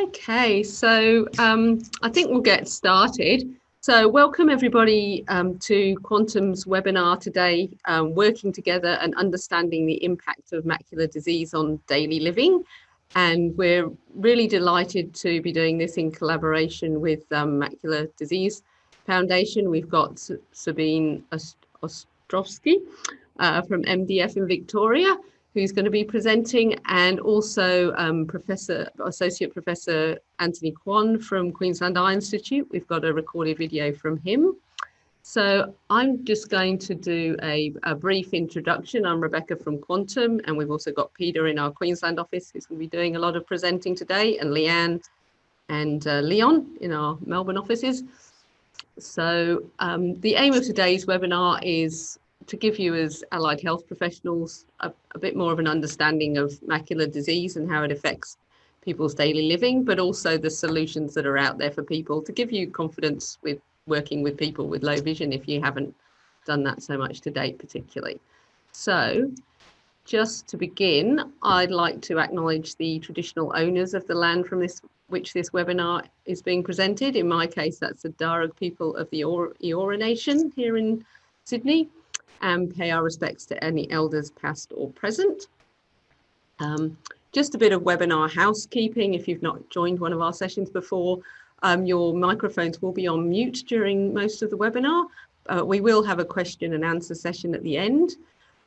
Okay, so I think we'll get started. So welcome everybody to Quantum's webinar today, working together and understanding the impact of macular disease on daily living. And we're really delighted to be doing this in collaboration with Macula Disease Foundation. We've got Sabine Ostrowski from MDF in Victoria, who's going to be presenting, and also Associate Professor Anthony Kwan from Queensland Eye Institute. We've got a recorded video from him. So I'm just going to do a brief introduction. I'm Rebecca from Quantum, and we've also got Peter in our Queensland office, who's going to be doing a lot of presenting today, and Leanne and Leon in our Melbourne offices. So the aim of today's webinar is to give you as allied health professionals a bit more of an understanding of macular disease and how it affects people's daily living, but also the solutions that are out there for people, to give you confidence with working with people with low vision if you haven't done that so much to date particularly. So just to begin, I'd like to acknowledge the traditional owners of the land from which this webinar is being presented. In my case, that's the Darug people of the Eora Nation here in Sydney, and pay our respects to any elders past or present. Just a bit of webinar housekeeping. If you've not joined one of our sessions before, your microphones will be on mute during most of the webinar. We will have a question and answer session at the end.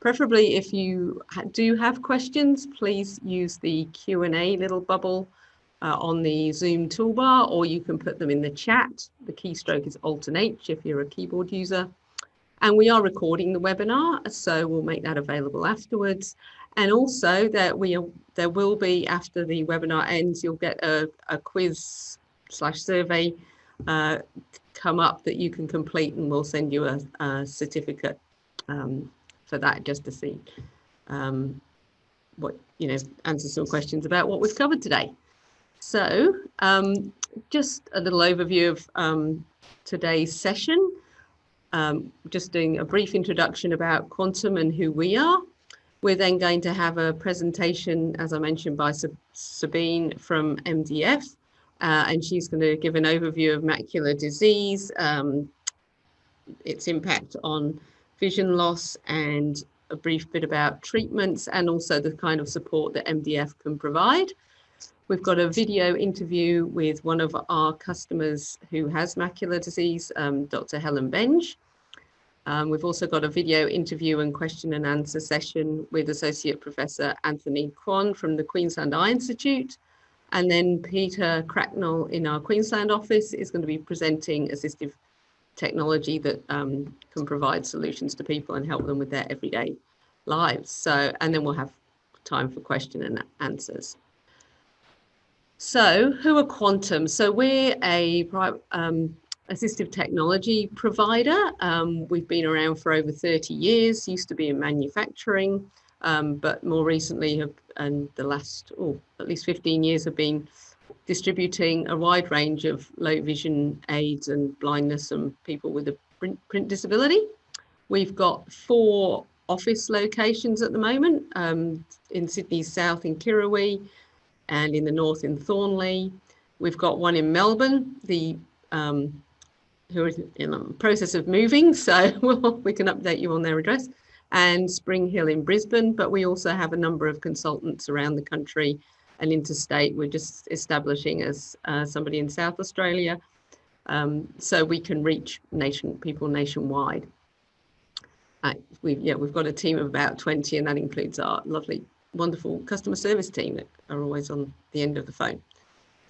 Preferably, if you do have questions, please use the Q&A little bubble on the Zoom toolbar, or you can put them in the chat. The keystroke is Alt+H if you're a keyboard user. And we are recording the webinar, so we'll make that available afterwards. And also that there will be, after the webinar ends, you'll get a quiz/survey come up that you can complete, and we'll send you a certificate for that, just to see what, answer some questions about what we've covered today. So just a little overview of today's session. Just doing a brief introduction about Quantum and who we are. We're then going to have a presentation, as I mentioned, by Sabine from MDF, and she's going to give an overview of macular disease, its impact on vision loss, and a brief bit about treatments, and also the kind of support that MDF can provide. We've got a video interview with one of our customers who has macular disease, Dr. Helen Beange. We've also got a video interview and question and answer session with Associate Professor Anthony Kwan from the Queensland Eye Institute. And then Peter Cracknell in our Queensland office is going to be presenting assistive technology that can provide solutions to people and help them with their everyday lives. So, and then we'll have time for question and answers. So who are Quantum? So we're a assistive technology provider. We've been around for over 30 years, used to be in manufacturing, but more recently and the last, at least 15 years have been distributing a wide range of low vision aids and blindness and people with a print disability. We've got 4 office locations at the moment, in Sydney South in Kirrawee, and in the north in Thornley. We've got one in Melbourne, who is in the process of moving, so we can update you on their address, and Spring Hill in Brisbane, but we also have a number of consultants around the country and interstate. We're just establishing as somebody in South Australia, so we can reach people nationwide. We've got a team of about 20, and that includes our lovely, wonderful customer service team that are always on the end of the phone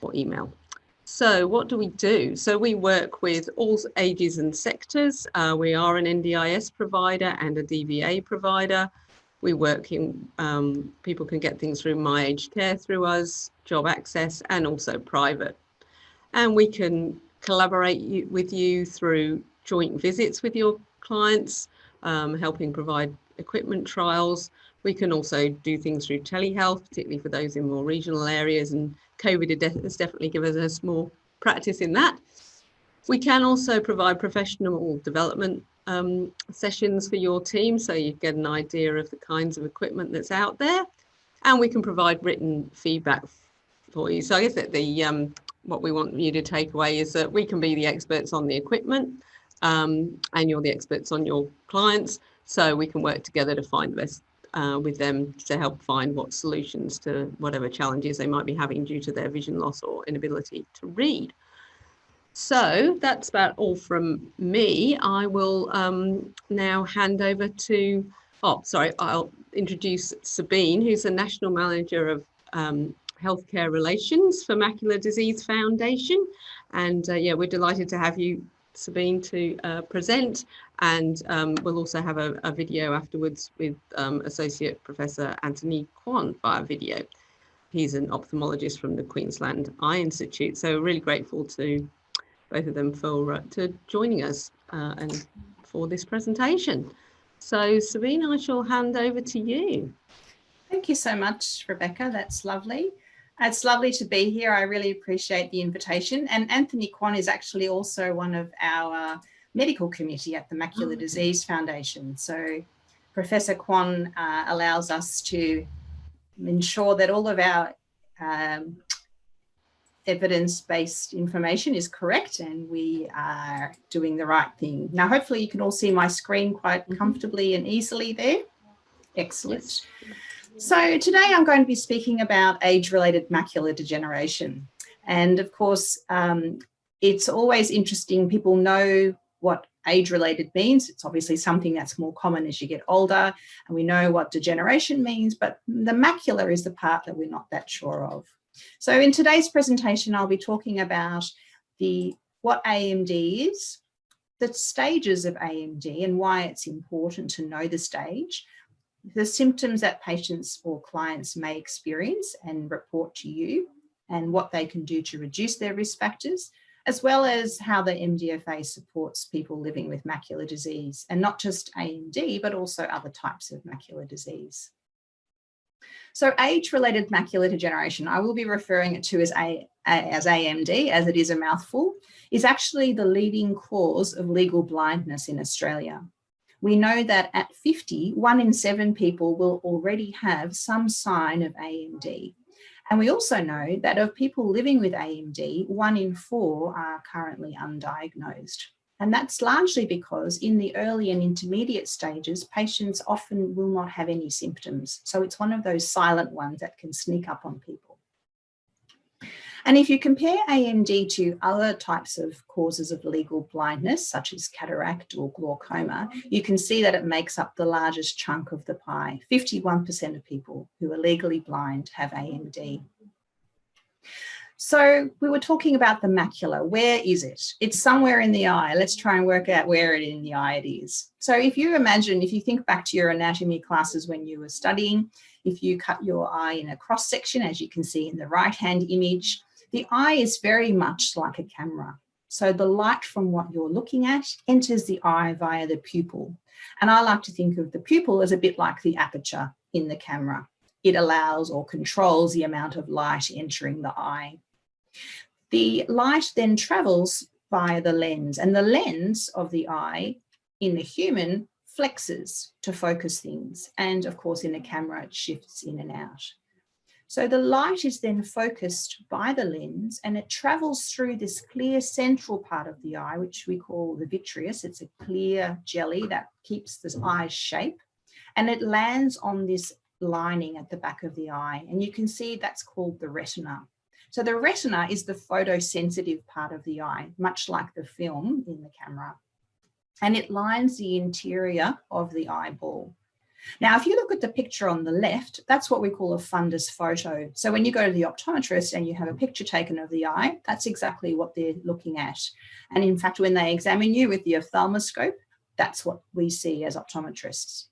or email. So what do we do? So we work with all ages and sectors. We are an NDIS provider and a DVA provider. We work in, people can get things through My Aged Care through us, job access, and also private. And we can collaborate with you through joint visits with your clients, helping provide equipment trials. We can also do things through telehealth, particularly for those in more regional areas, and COVID has definitely given us more practice in that. We can also provide professional development sessions for your team, so you get an idea of the kinds of equipment that's out there. And we can provide written feedback for you. So I guess that the what we want you to take away is that we can be the experts on the equipment, and you're the experts on your clients, so we can work together to find the best with them to help find what solutions to whatever challenges they might be having due to their vision loss or inability to read. So that's about all from me. I will now hand over to, I'll introduce Sabine, who's the National Manager of Healthcare Relations for Macular Disease Foundation. And yeah, we're delighted to have you, Sabine, to present. And we'll also have a video afterwards with Associate Professor Anthony Kwan via video. He's an ophthalmologist from the Queensland Eye Institute. So really grateful to both of them for joining us and for this presentation. So Sabine, I shall hand over to you. Thank you so much, Rebecca. That's lovely. It's lovely to be here. I really appreciate the invitation. And Anthony Kwan is actually also one of our medical committee at the Macular Disease Foundation. So Professor Kwan allows us to ensure that all of our evidence-based information is correct and we are doing the right thing. Now, hopefully you can all see my screen quite comfortably and easily there. Excellent. Yes. So today I'm going to be speaking about age-related macular degeneration. And of course, it's always interesting. People know what age-related means. It's obviously something that's more common as you get older, and we know what degeneration means, but the macula is the part that we're not that sure of. So in today's presentation, I'll be talking about what AMD is, the stages of AMD and why it's important to know the stage, the symptoms that patients or clients may experience and report to you, and what they can do to reduce their risk factors, as well as how the MDFA supports people living with macular disease, and not just AMD, but also other types of macular disease. So age-related macular degeneration, I will be referring to as AMD, as it is a mouthful, is actually the leading cause of legal blindness in Australia. We know that at 50, 1 in 7 people will already have some sign of AMD. And we also know that of people living with AMD, 1 in 4 are currently undiagnosed. And that's largely because in the early and intermediate stages, patients often will not have any symptoms. So it's one of those silent ones that can sneak up on people. And if you compare AMD to other types of causes of legal blindness, such as cataract or glaucoma, you can see that it makes up the largest chunk of the pie. 51% of people who are legally blind have AMD. So we were talking about the macula. Where is it? It's somewhere in the eye. Let's try and work out where in the eye it is. So if you think back to your anatomy classes when you were studying, if you cut your eye in a cross section, as you can see in the right-hand image, the eye is very much like a camera. So the light from what you're looking at enters the eye via the pupil. And I like to think of the pupil as a bit like the aperture in the camera. It allows or controls the amount of light entering the eye. The light then travels via the lens, and the lens of the eye in the human flexes to focus things. And of course, in a camera, it shifts in and out. So the light is then focused by the lens and it travels through this clear central part of the eye, which we call the vitreous. It's a clear jelly that keeps the eye's shape, and it lands on this lining at the back of the eye. And you can see that's called the retina. So the retina is the photosensitive part of the eye, much like the film in the camera. And it lines the interior of the eyeball. Now, if you look at the picture on the left, that's what we call a fundus photo. So when you go to the optometrist and you have a picture taken of the eye, that's exactly what they're looking at. And in fact, when they examine you with the ophthalmoscope, that's what we see as optometrists.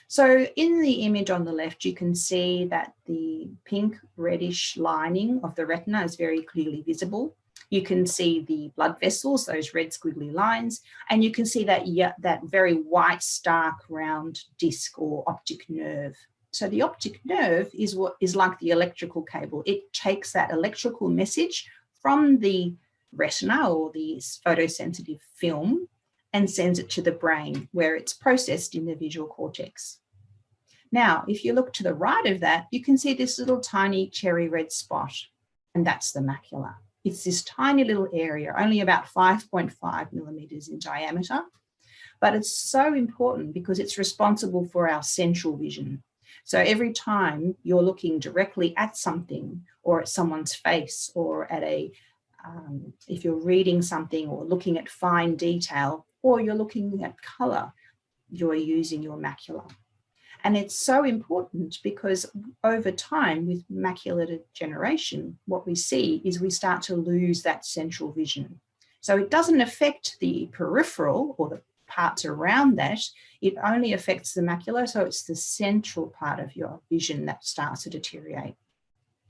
So in the image on the left, you can see that the pink reddish lining of the retina is very clearly visible. You can see the blood vessels, those red squiggly lines, and you can see that, that very white, stark, round disc or optic nerve. So the optic nerve is what is like the electrical cable. It takes that electrical message from the retina or the photosensitive film and sends it to the brain, where it's processed in the visual cortex. Now, if you look to the right of that, you can see this little tiny cherry red spot. and that's the macula. It's this tiny little area, only about 5.5 millimeters in diameter, but it's so important because it's responsible for our central vision. So every time you're looking directly at something or at someone's face or at if you're reading something or looking at fine detail or you're looking at color, you're using your macula. And it's so important because over time with macular degeneration, what we see is we start to lose that central vision. So it doesn't affect the peripheral or the parts around that, it only affects the macula. So it's the central part of your vision that starts to deteriorate.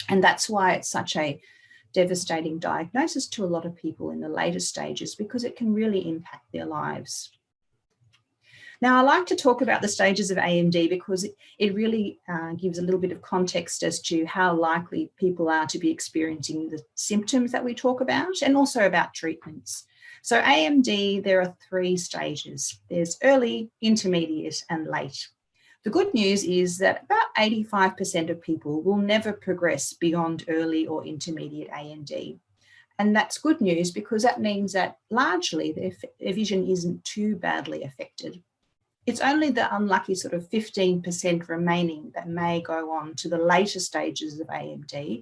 And that's why it's such a devastating diagnosis to a lot of people in the later stages, because it can really impact their lives. Now, I like to talk about the stages of AMD because it really gives a little bit of context as to how likely people are to be experiencing the symptoms that we talk about and also about treatments. So AMD, there are 3 stages. There's early, intermediate, and late. The good news is that about 85% of people will never progress beyond early or intermediate AMD. And that's good news because that means that largely their vision isn't too badly affected. It's only the unlucky sort of 15% remaining that may go on to the later stages of AMD,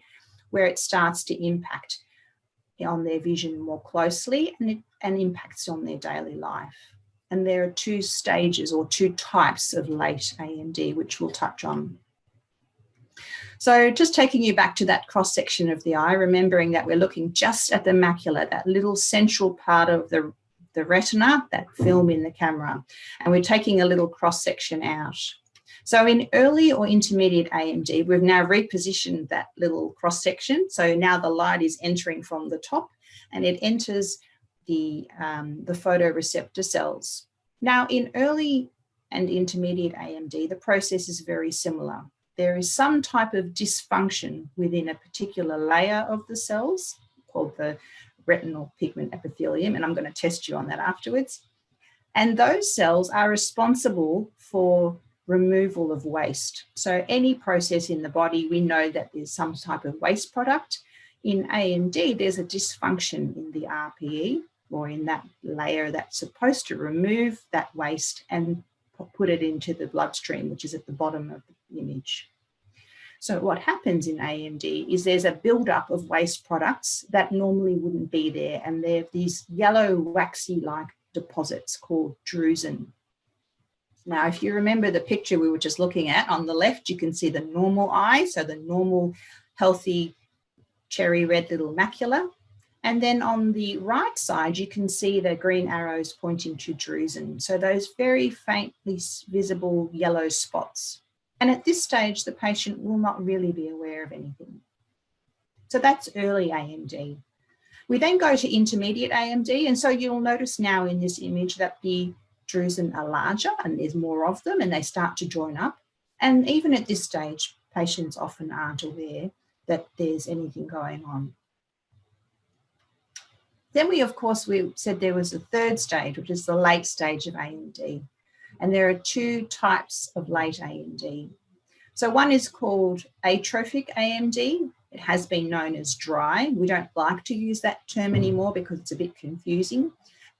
where it starts to impact on their vision more closely and impacts on their daily life. And there are 2 stages or 2 types of late AMD, which we'll touch on. So just taking you back to that cross-section of the eye, remembering that we're looking just at the macula, that little central part of the retina, that film in the camera, and we're taking a little cross-section out. So in early or intermediate AMD, we've now repositioned that little cross-section. So now the light is entering from the top and it enters the photoreceptor cells. Now in early and intermediate AMD, the process is very similar. There is some type of dysfunction within a particular layer of the cells called the retinal pigment epithelium, and I'm going to test you on that afterwards. And those cells are responsible for removal of waste. So any process in the body, we know that there's some type of waste product. In AMD, there's a dysfunction in the RPE, or in that layer that's supposed to remove that waste and put it into the bloodstream, which is at the bottom of the image. So what happens in AMD is there's a buildup of waste products that normally wouldn't be there, and they're these yellow waxy-like deposits called drusen. Now, if you remember the picture we were just looking at, on the left, you can see the normal eye, so the normal, healthy, cherry red little macula. And then on the right side, you can see the green arrows pointing to drusen. So those very faintly visible yellow spots. And at this stage, the patient will not really be aware of anything. So that's early AMD. We then go to intermediate AMD. And so you'll notice now in this image that the drusen are larger and there's more of them and they start to join up. And even at this stage, patients often aren't aware that there's anything going on. Then we said there was a 3rd stage, which is the late stage of AMD. And there are 2 types of late AMD. So one is called atrophic AMD. It has been known as dry. We don't like to use that term anymore because it's a bit confusing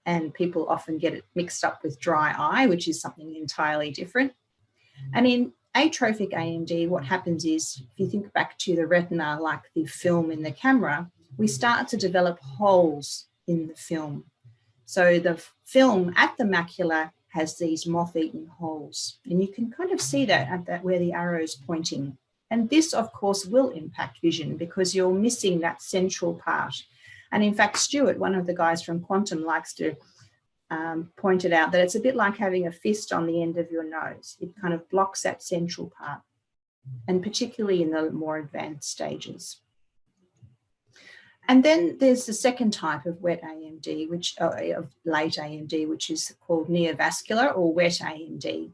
and people often get it mixed up with dry eye, which is something entirely different. And in atrophic AMD, what happens is, if you think back to the retina, like the film in the camera, we start to develop holes in the film. So the film at the macula has these moth-eaten holes, and you can kind of see that at that where the arrow is pointing. And this, of course, will impact vision because you're missing that central part. And in fact, Stuart, one of the guys from Quantum, likes to point it out that it's a bit like having a fist on the end of your nose. It kind of blocks that central part, and particularly in the more advanced stages. And then there's the second type of wet AMD, of late AMD, which is called neovascular or wet AMD.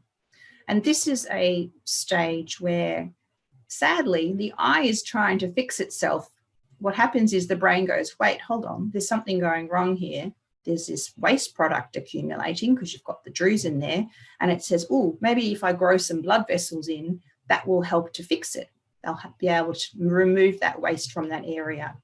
And this is a stage where, sadly, the eye is trying to fix itself. What happens is the brain goes, wait, hold on, there's something going wrong here. There's this waste product accumulating because you've got the drusen there. And it says, oh, maybe if I grow some blood vessels in, that will help to fix it. they'll be able to remove that waste from that area.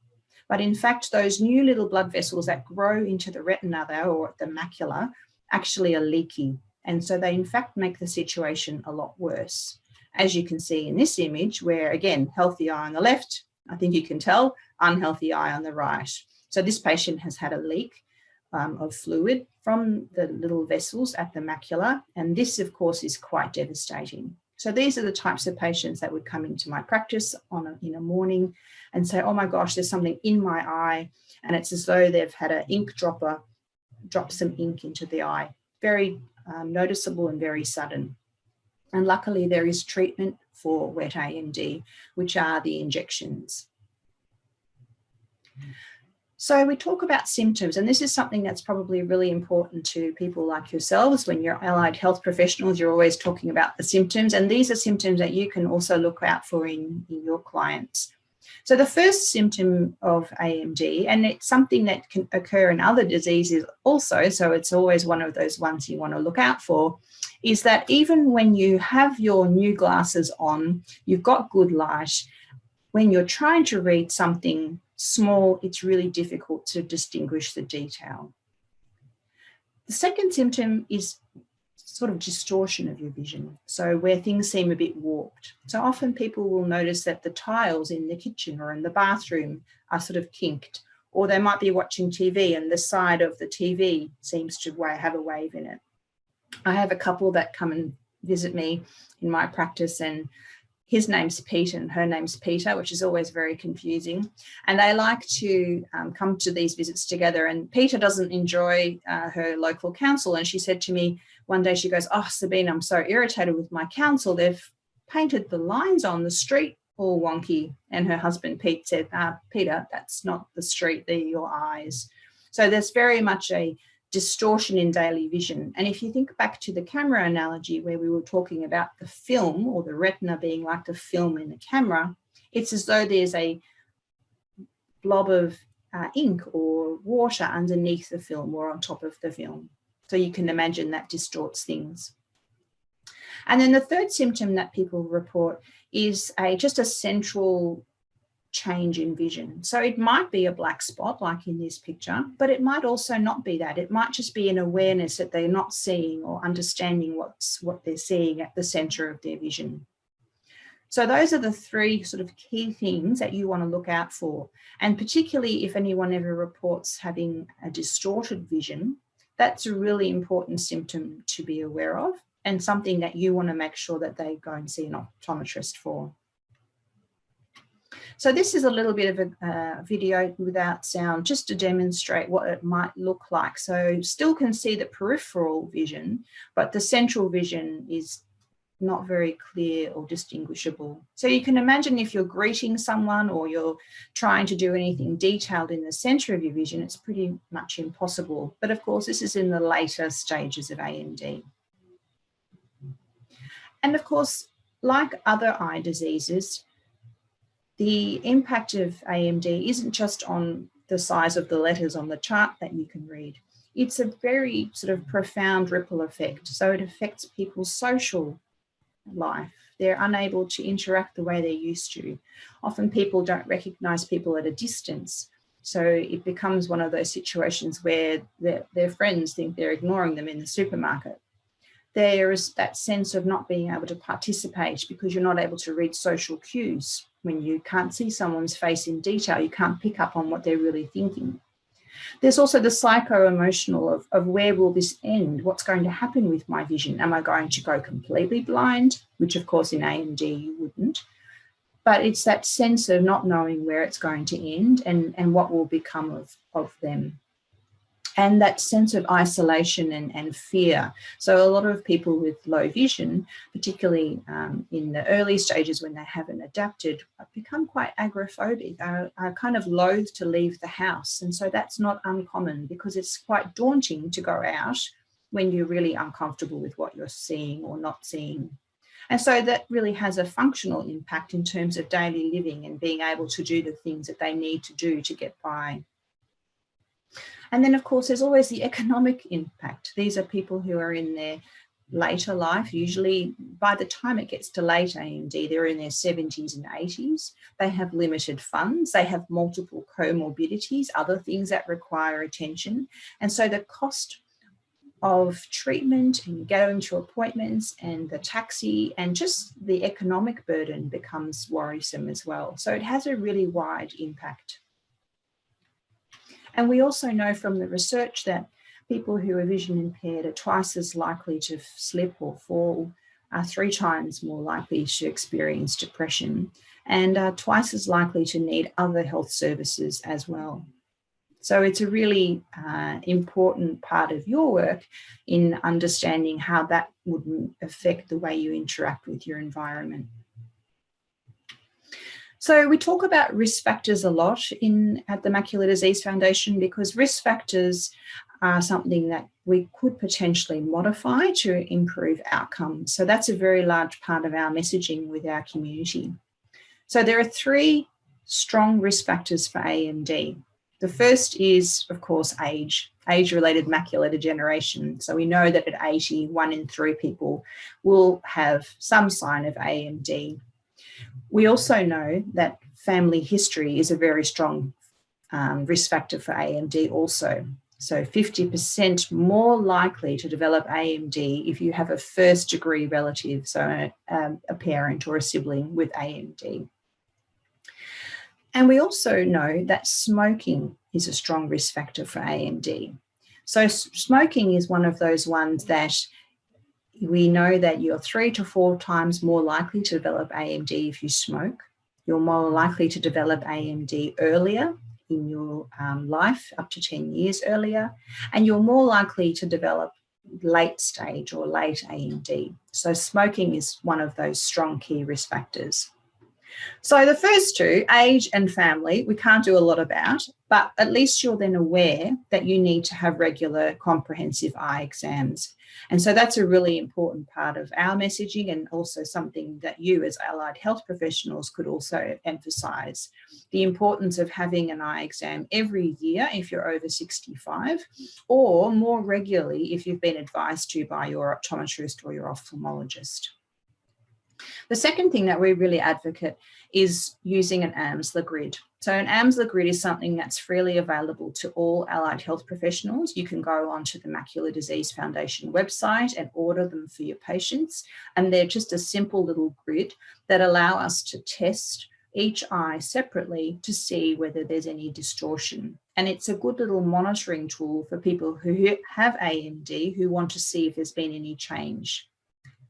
But in fact, those new little blood vessels that grow into the retina or the macula actually are leaky. And so they in fact make the situation a lot worse. As you can see in this image where, again, healthy eye on the left, I think you can tell, unhealthy eye on the right. So this patient has had a leak of fluid from the little vessels at the macula. And this, of course, is quite devastating. So these are the types of patients that would come into my practice in a morning and say, oh my gosh, there's something in my eye. And it's as though they've had an ink dropper drop some ink into the eye. Very noticeable and very sudden. And luckily there is treatment for wet AMD, which are the injections. So we talk about symptoms, and this is something that's probably really important to people like yourselves. When you're allied health professionals, you're always talking about the symptoms, and these are symptoms that you can also look out for in your clients. So the first symptom of AMD, and it's something that can occur in other diseases also, so it's always one of those ones you want to look out for, is that even when you have your new glasses on, you've got good light, when you're trying to read something small, it's really difficult to distinguish the detail. The second symptom is sort of distortion of your vision, so where things seem a bit warped. So often people will notice that the tiles in the kitchen or in the bathroom are sort of kinked, or they might be watching TV and the side of the TV seems to have a wave in it. I have a couple that come and visit me in my practice, and his name's Pete and her name's Peter, which is always very confusing. And they like to come to these visits together. And Peter doesn't enjoy her local council. And she said to me one day, she goes, oh, Sabine, I'm so irritated with my council. They've painted the lines on the street all wonky. And her husband, Pete, said, Peter, that's not the street, they're your eyes. So there's very much a distortion in daily vision. And if you think back to the camera analogy where we were talking about the film or the retina being like the film in the camera, it's as though there's a blob of ink or water underneath the film or on top of the film. So you can imagine that distorts things. And then the third symptom that people report is just a central change in vision. So it might be a black spot like in this picture, but it might also not be that. It might just be an awareness that they're not seeing or understanding what they're seeing at the center of their vision. So those are the three sort of key things that you want to look out for. And particularly if anyone ever reports having a distorted vision, that's a really important symptom to be aware of and something that you want to make sure that they go and see an optometrist for. So this is a little bit of a video without sound just to demonstrate what it might look like. So still can see the peripheral vision, but the central vision is not very clear or distinguishable. So you can imagine if you're greeting someone or you're trying to do anything detailed in the center of your vision, it's pretty much impossible. But of course, this is in the later stages of AMD. And of course, like other eye diseases, the impact of AMD isn't just on the size of the letters on the chart that you can read. It's a very sort of profound ripple effect. So it affects people's social life. They're unable to interact the way they're used to. Often people don't recognize people at a distance. So it becomes one of those situations where their friends think they're ignoring them in the supermarket. There is that sense of not being able to participate because you're not able to read social cues. When you can't see someone's face in detail, you can't pick up on what they're really thinking. There's also the psycho-emotional of where will this end? What's going to happen with my vision? Am I going to go completely blind? Which of course in AMD you wouldn't. But it's that sense of not knowing where it's going to end and what will become of them. And that sense of isolation and fear. So a lot of people with low vision, particularly in the early stages when they haven't adapted, become quite agoraphobic, are kind of loath to leave the house. And so that's not uncommon because it's quite daunting to go out when you're really uncomfortable with what you're seeing or not seeing. And so that really has a functional impact in terms of daily living and being able to do the things that they need to do to get by. And then, of course, there's always the economic impact. These are people who are in their later life. Usually by the time it gets to late AMD, they're in their 70s and 80s. They have limited funds. They have multiple comorbidities, other things that require attention. And so the cost of treatment and going to appointments and the taxi and just the economic burden becomes worrisome as well. So it has a really wide impact. And we also know from the research that people who are vision impaired are twice as likely to slip or fall, are 3 times more likely to experience depression, and are twice as likely to need other health services as well. So it's a really important part of your work in understanding how that would affect the way you interact with your environment. So we talk about risk factors a lot at the Macular Disease Foundation, because risk factors are something that we could potentially modify to improve outcomes. So that's a very large part of our messaging with our community. So there are 3 strong risk factors for AMD. The first is, of course, age-related macular degeneration. So we know that at 80, 1 in 3 people will have some sign of AMD. We also know that family history is a very strong risk factor for AMD also. So 50% more likely to develop AMD if you have a first-degree relative, so a parent or a sibling with AMD. And we also know that smoking is a strong risk factor for AMD. So smoking is one of those ones that we know that you're 3 to 4 times more likely to develop AMD if you smoke. You're more likely to develop AMD earlier in your life, up to 10 years earlier, and you're more likely to develop late stage or late AMD. So smoking is one of those strong key risk factors. So the first 2, age and family, we can't do a lot about, but at least you're then aware that you need to have regular comprehensive eye exams. And so that's a really important part of our messaging, and also something that you as allied health professionals could also emphasise: the importance of having an eye exam every year if you're over 65, or more regularly if you've been advised to by your optometrist or your ophthalmologist. The second thing that we really advocate is using an AMSLA grid. So an AMSLA grid is something that's freely available to all allied health professionals. You can go onto the Macular Disease Foundation website and order them for your patients. And they're just a simple little grid that allow us to test each eye separately to see whether there's any distortion. And it's a good little monitoring tool for people who have AMD who want to see if there's been any change.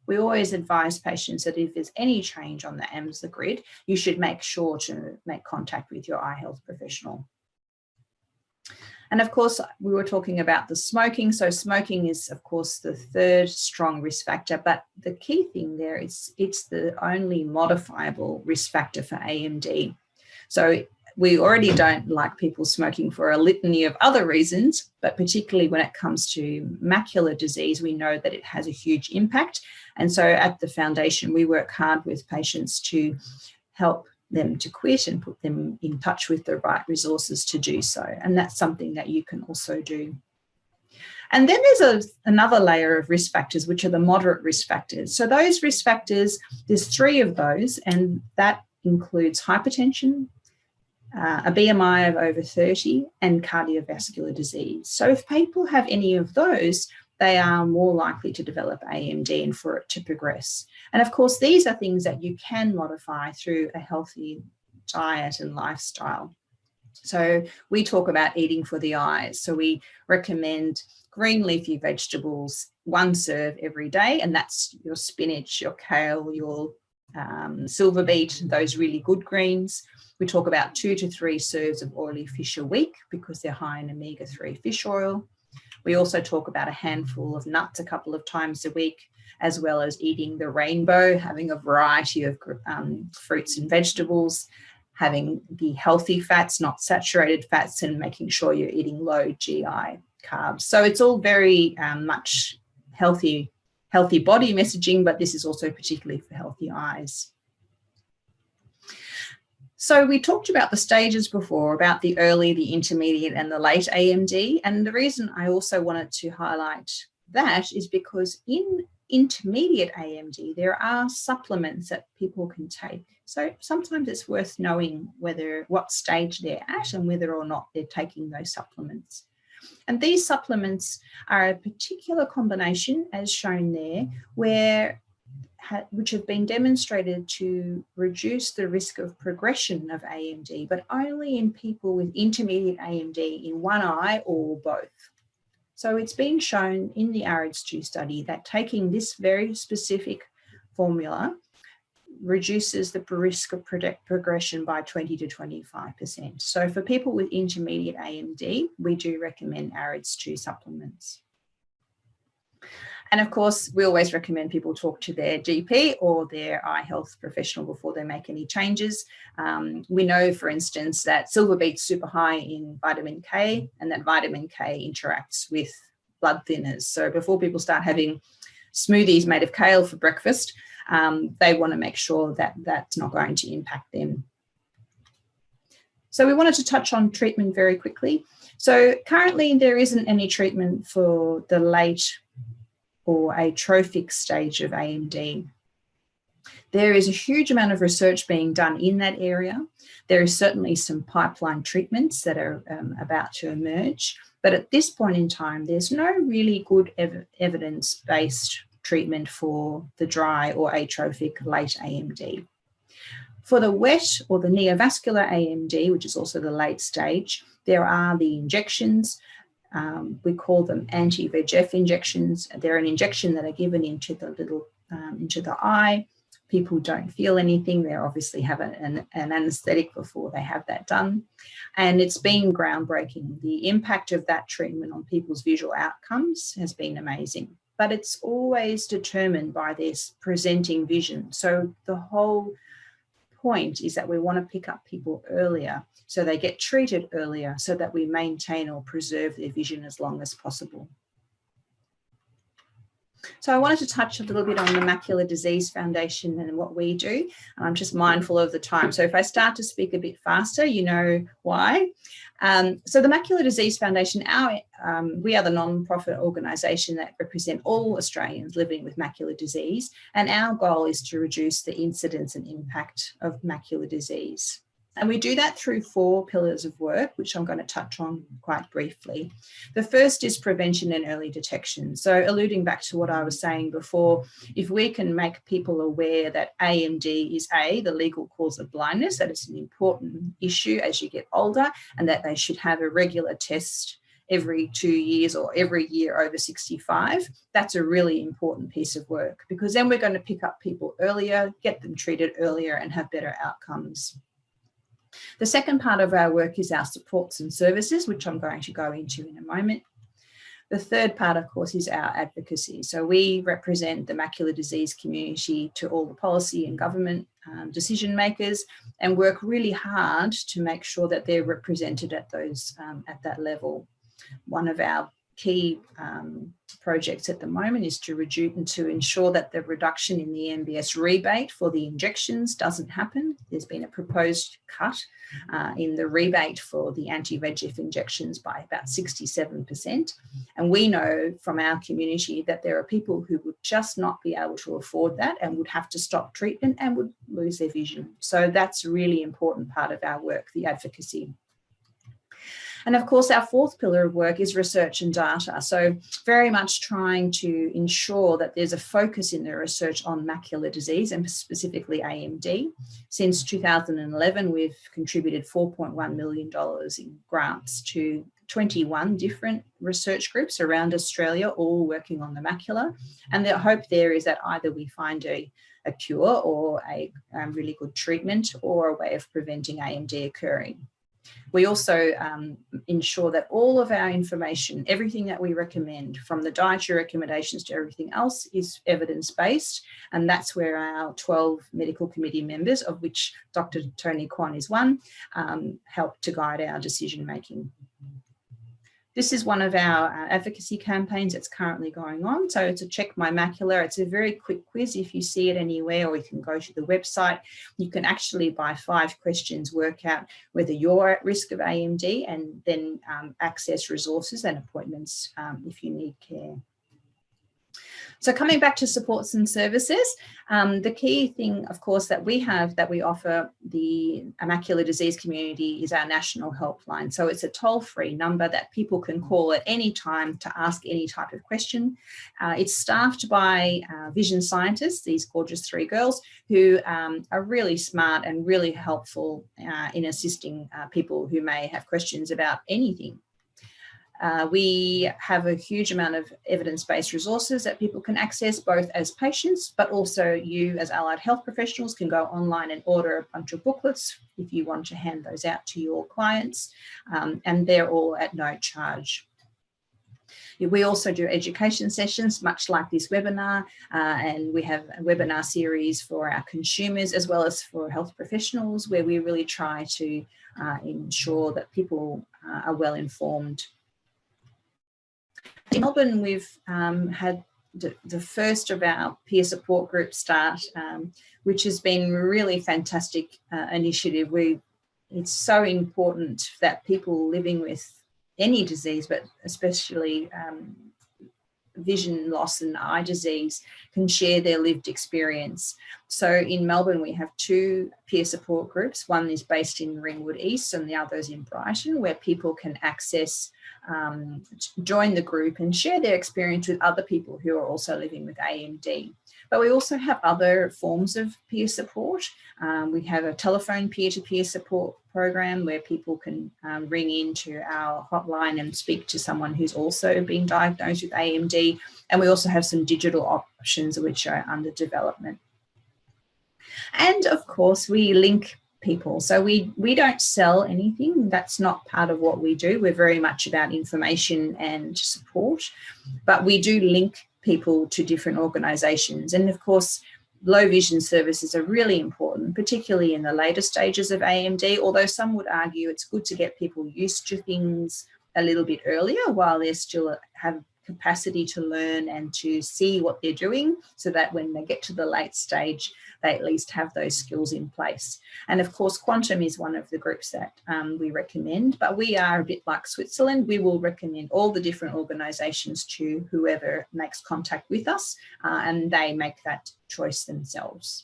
We always advise patients that if there's any change on the AMSLA grid, you should make sure to make contact with your eye health professional. And of course, we were talking about the smoking. So smoking is, of course, the 3rd strong risk factor, but the key thing there is it's the only modifiable risk factor for AMD. So we already don't like people smoking for a litany of other reasons, but particularly when it comes to macular disease, we know that it has a huge impact. And so at the foundation, we work hard with patients to help them to quit and put them in touch with the right resources to do so. And that's something that you can also do. And then there's another layer of risk factors, which are the moderate risk factors. So those risk factors, there's 3 of those, and that includes hypertension, a BMI of over 30, and cardiovascular disease. So if people have any of those, they are more likely to develop AMD and for it to progress. And of course, these are things that you can modify through a healthy diet and lifestyle. So we talk about eating for the eyes. So we recommend green leafy vegetables, 1 serve every day, and that's your spinach, your kale, your silver beet, those really good greens. We talk about 2 to 3 serves of oily fish a week because they're high in omega-3 fish oil. We also talk about a handful of nuts a couple of times a week, as well as eating the rainbow, having a variety of fruits and vegetables, having the healthy fats, not saturated fats, and making sure you're eating low GI carbs. So it's all very much healthy body messaging, but this is also particularly for healthy eyes. So we talked about the stages before, about the early, the intermediate, and the late AMD. And the reason I also wanted to highlight that is because in intermediate AMD, there are supplements that people can take. So sometimes it's worth knowing what stage they're at and whether or not they're taking those supplements. And these supplements are a particular combination, as shown there, which have been demonstrated to reduce the risk of progression of AMD, but only in people with intermediate AMD in one eye or both. So it's been shown in the ARIDS-2 study that taking this very specific formula reduces the risk of progression by 20 to 25%. So for people with intermediate AMD, we do recommend ARIDS-2 supplements. And of course, we always recommend people talk to their GP or their eye health professional before they make any changes. We know, for instance, that silver beet's super high in vitamin K, and that vitamin K interacts with blood thinners. So before people start having smoothies made of kale for breakfast, they want to make sure that that's not going to impact them. So we wanted to touch on treatment very quickly. So currently there isn't any treatment for the late or atrophic stage of AMD. There is a huge amount of research being done in that area. There is certainly some pipeline treatments that are about to emerge, but at this point in time, there's no really good evidence-based treatment for the dry or atrophic late AMD. For the wet or the neovascular AMD, which is also the late stage, there are the injections. We call them Anti-Vegf injections. They're an injection that are given into the eye. People don't feel anything. They obviously have an anesthetic before they have that done. And it's been groundbreaking. The impact of that treatment on people's visual outcomes has been amazing. But it's always determined by their presenting vision. So the whole point is that we want to pick up people earlier, so they get treated earlier, so that we maintain or preserve their vision as long as possible. So I wanted to touch a little bit on the Macular Disease Foundation and what we do. I'm just mindful of the time. So if I start to speak a bit faster, you know why. So the Macular Disease Foundation, we are the non-profit organisation that represent all Australians living with macular disease, and our goal is to reduce the incidence and impact of macular disease. And we do that through 4 pillars of work, which I'm going to touch on quite briefly. The first is prevention and early detection. So alluding back to what I was saying before, if we can make people aware that AMD is the legal cause of blindness, that it's an important issue as you get older, and that they should have a regular test every 2 years or every year over 65, that's a really important piece of work, because then we're going to pick up people earlier, get them treated earlier, and have better outcomes. The second part of our work is our supports and services, which I'm going to go into in a moment. The third part, of course, is our advocacy. So we represent the macular disease community to all the policy and government decision makers, and work really hard to make sure that they're represented at at that level. One of our key projects at the moment is to ensure that the reduction in the MBS rebate for the injections doesn't happen. There's been a proposed cut in the rebate for the anti-VEGF injections by about 67%. And we know from our community that there are people who would just not be able to afford that and would have to stop treatment and would lose their vision. So that's a really important part of our work, the advocacy. And of course, our fourth pillar of work is research and data. So very much trying to ensure that there's a focus in the research on macular disease and specifically AMD. Since 2011, we've contributed $4.1 million in grants to 21 different research groups around Australia, all working on the macula. And the hope there is that either we find a cure or a really good treatment or a way of preventing AMD occurring. We also ensure that all of our information, everything that we recommend, from the dietary recommendations to everything else, is evidence-based. And that's where our 12 medical committee members, of which Dr. Tony Kwan is one, help to guide our decision-making. This is one of our advocacy campaigns that's currently going on. So it's a Check My Macula. It's a very quick quiz. If you see it anywhere, or you can go to the website, you can actually, by 5 questions, work out whether you're at risk of AMD, and then access resources and appointments if you need care. So coming back to supports and services, the key thing, of course, that we offer the macular disease community is our national helpline. So it's a toll-free number that people can call at any time to ask any type of question. It's staffed by vision scientists, these gorgeous 3 girls, who are really smart and really helpful in assisting people who may have questions about anything. We have a huge amount of evidence-based resources that people can access, both as patients, but also you as allied health professionals can go online and order a bunch of booklets if you want to hand those out to your clients, and they're all at no charge. We also do education sessions, much like this webinar, and we have a webinar series for our consumers as well as for health professionals, where we really try to ensure that people are well informed. In Melbourne, we've had the first of our peer support groups start, which has been a really fantastic initiative. It's so important that people living with any disease, but especially vision loss and eye disease, can share their lived experience. So in Melbourne, we have 2 peer support groups. One is based in Ringwood East and the other is in Brighton, where people can access, join the group and share their experience with other people who are also living with AMD. But we also have other forms of peer support. We have a telephone peer-to-peer support program where people can ring into our hotline and speak to someone who's also been diagnosed with AMD. And we also have some digital options which are under development. And of course, we link people. So we don't sell anything. That's not part of what we do. We're very much about information and support, but we do link people to different organisations. And of course, low vision services are really important, particularly in the later stages of AMD, although some would argue it's good to get people used to things a little bit earlier while they still have capacity to learn and to see what they're doing, so that when they get to the late stage, they at least have those skills in place. And of course, Quantum is one of the groups that we recommend, but we are a bit like Switzerland. We will recommend all the different organisations to whoever makes contact with us, and they make that choice themselves.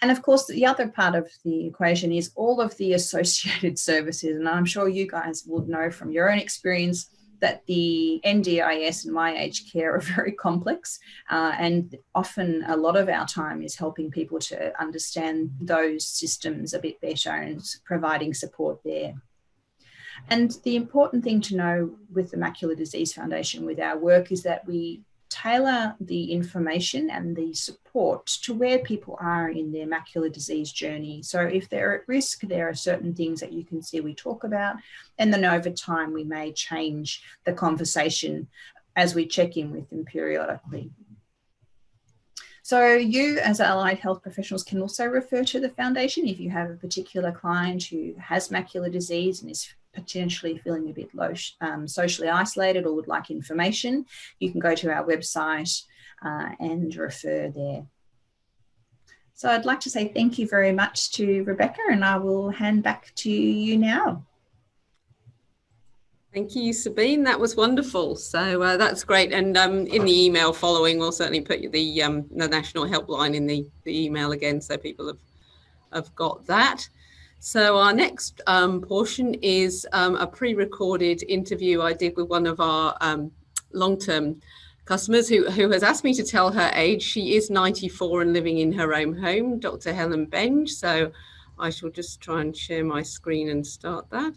And of course, the other part of the equation is all of the associated services. And I'm sure you guys would know from your own experience that the NDIS and My Aged Care are very complex, and often a lot of our time is helping people to understand those systems a bit better and providing support there. And the important thing to know with the Macular Disease Foundation with our work is that we tailor the information and the support to where people are in their macular disease journey. So if they're at risk, there are certain things that you can see we talk about, and then over time we may change the conversation as we check in with them periodically. So you as allied health professionals can also refer to the foundation if you have a particular client who has macular disease and is potentially feeling a bit low, socially isolated, or would like information. You can go to our website and refer there. So I'd like to say thank you very much to Rebecca, and I will hand back to you now. Thank you, Sabine. That was wonderful. So that's great. And in the email following, we'll certainly put the national helpline in the email again, so people have got that. So our next portion is a pre-recorded interview I did with one of our long-term customers who has asked me to tell her age. She is 94 and living in her own home, Dr. Helen Beange. So I shall just try and share my screen and start that.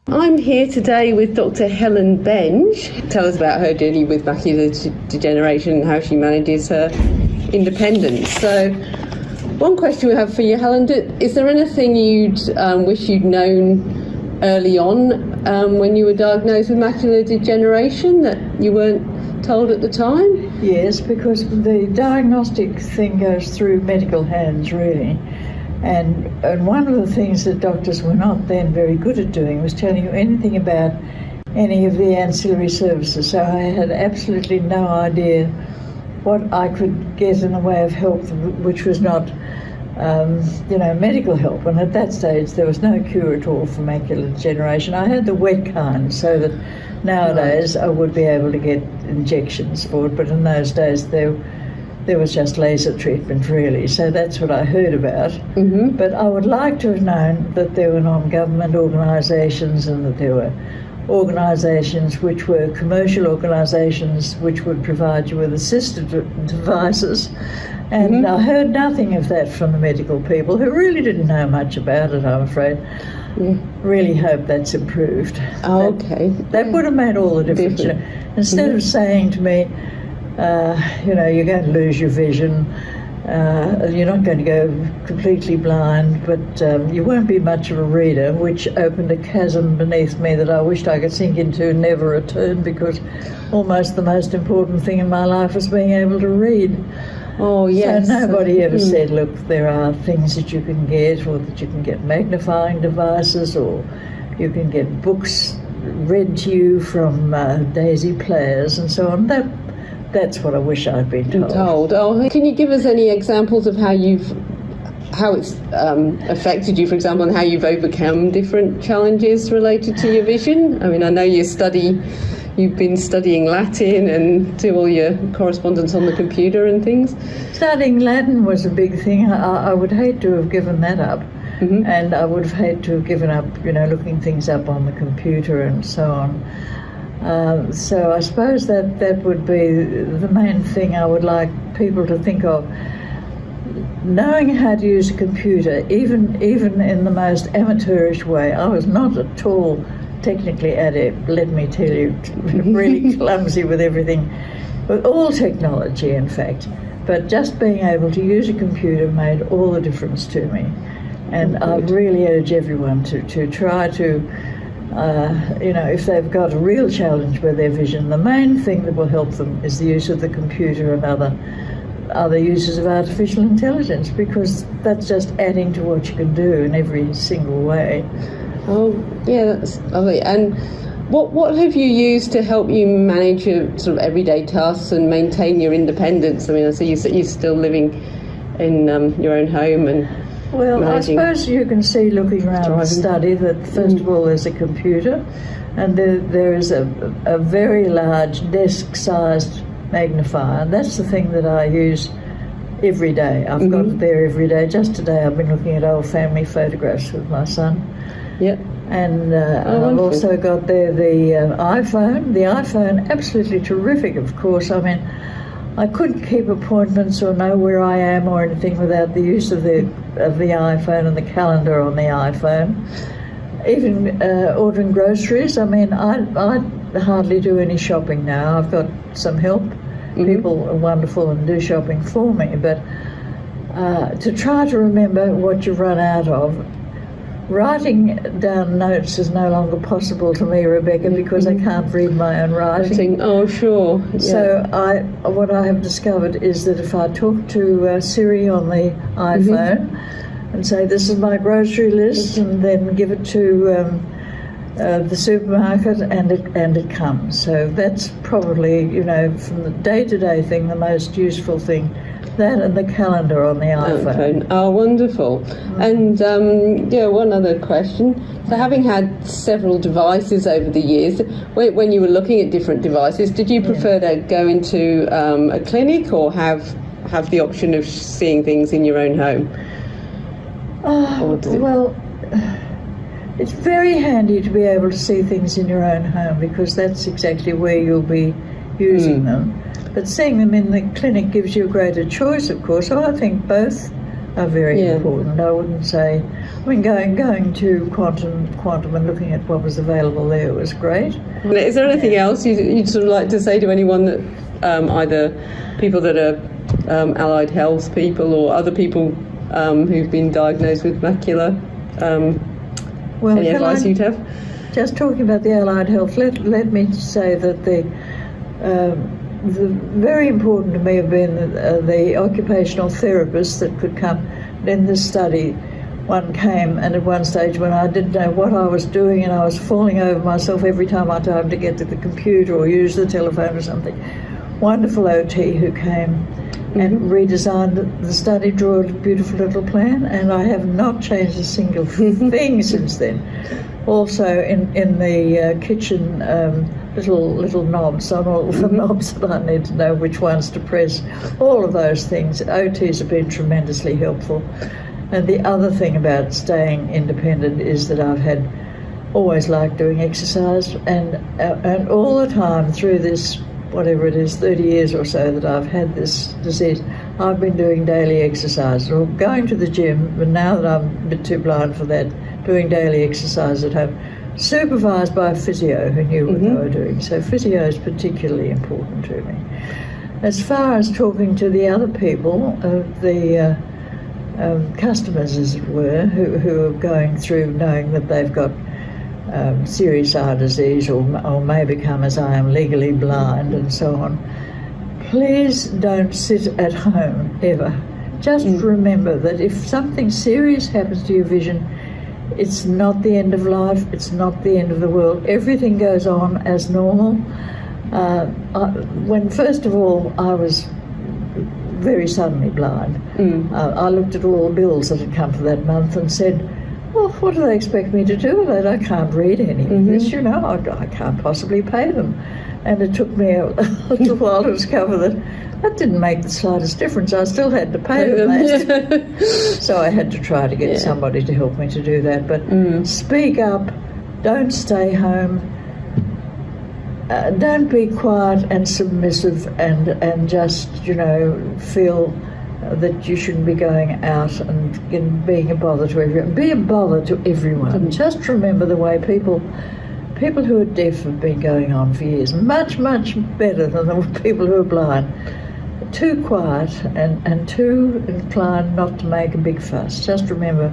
I'm here today with Dr. Helen Beange. Tell us about her journey with macular degeneration and how she manages her independence. So one question we have for you, Helen, is there anything you'd wish you'd known early on when you were diagnosed with macular degeneration that you weren't told at the time? Yes, because the diagnostic thing goes through medical hands, really. And one of the things that doctors were not then very good at doing was telling you anything about any of the ancillary services. So I had absolutely no idea what I could get in the way of help, which was not medical help. And at that stage, there was no cure at all for macular degeneration. I had the wet kind, so that nowadays I would be able to get injections for it, but in those days there was just laser treatment, really. So that's what I heard about. Mm-hmm. But I would like to have known that there were non-government organisations and that there were organisations which were commercial organisations which would provide you with assistive devices. And I heard nothing of that from the medical people, who really didn't know much about it, I'm afraid. Really hope that's improved. Oh, okay. That would have made all the difference. Instead of saying to me, you're going to lose your vision, you're not going to go completely blind, but you won't be much of a reader, which opened a chasm beneath me that I wished I could sink into and never return, because almost the most important thing in my life was being able to read. Oh, yes. So nobody ever said, look, there are things that you can get, or that you can get magnifying devices, or you can get books read to you from daisy players and so on. That's what I wish I'd been told. Oh, can you give us any examples of how it's affected you, for example, and how you've overcome different challenges related to your vision? I mean, I know you've been studying Latin and do all your correspondence on the computer and things. Studying Latin was a big thing. I would hate to have given that up. And I would have hated to have given up, looking things up on the computer and so on. So I suppose that would be the main thing I would like people to think of. Knowing how to use a computer, even in the most amateurish way. I was not at all technically adept, let me tell you, really clumsy with everything, with all technology, in fact. But just being able to use a computer made all the difference to me. And I really urge everyone to try to, if they've got a real challenge with their vision, the main thing that will help them is the use of the computer and other uses of artificial intelligence, because that's just adding to what you can do in every single way. Oh, yeah, that's lovely. And what have you used to help you manage your sort of everyday tasks and maintain your independence? I mean, I see you're still living in your own home and I suppose you can see, looking around the study, that first of all there's a computer, and there is a very large desk-sized magnifier, and that's the thing that I use every day. I've got it there every day. Just today I've been looking at old family photographs with my son. Yep. And I've also got there the iPhone. The iPhone, absolutely terrific, of course. I mean, I couldn't keep appointments or know where I am or anything without the use of the iPhone and the calendar on the iPhone. Even ordering groceries. I mean, I hardly do any shopping now. I've got some help. People are wonderful and do shopping for me. But to try to remember what you've run out of, writing down notes is no longer possible to me, Rebecca, because I can't read my own writing. Oh, sure. Yeah. So what I have discovered is that if I talk to Siri on the iPhone and say, this is my grocery list, and then give it to the supermarket, and it comes. So that's probably, from the day-to-day thing, the most useful thing. That and the calendar on the iPhone. Oh, wonderful. And one other question. So, having had several devices over the years, when you were looking at different devices, did you prefer to go into a clinic or have the option of seeing things in your own home? It's very handy to be able to see things in your own home, because that's exactly where you'll be using them. But seeing them in the clinic gives you a greater choice, of course. So I think both are very important. I wouldn't say, going to Quantum and looking at what was available there was great. Is there anything else you'd sort of like to say to anyone that either people that are allied health people or other people who've been diagnosed with macula? Any advice you'd have? Just talking about the allied health, let me say that the very important to me have been the occupational therapists that could come. In this study, one came, and at one stage when I didn't know what I was doing and I was falling over myself every time I tried to get to the computer or use the telephone or something, wonderful OT who came and redesigned the study, drew a beautiful little plan, and I have not changed a single thing since then. Also in the kitchen, little knobs on all the knobs that I need to know which ones to press, all of those things. OTs have been tremendously helpful. And the other thing about staying independent is that I've always liked doing exercise, and all the time through this, whatever it is, 30 years or so that I've had this disease, I've been doing daily exercise, or going to the gym, but now that I'm a bit too blind for that, doing daily exercise at home, supervised by a physio who knew what they were doing. So physio is particularly important to me. As far as talking to the other people, the customers, as it were, who are going through knowing that they've got serious eye disease or may become, as I am, legally blind and so on, please don't sit at home ever. Just remember that if something serious happens to your vision, it's not the end of life, it's not the end of the world. Everything goes on as normal. When first of all I was very suddenly blind, I looked at all the bills that had come for that month and said, well, what do they expect me to do with it? I can't read any of this, you know, I can't possibly pay them. And it took me a little while to discover that didn't make the slightest difference. I still had to pay them. So I had to try to get somebody to help me to do that. But speak up, don't stay home, don't be quiet and submissive and just, you know, feel that you shouldn't be going out and being a bother to everyone. Be a bother to everyone. Just remember the way people who are deaf have been going on for years, much, much better than the people who are blind. Too quiet and too inclined not to make a big fuss. Just remember,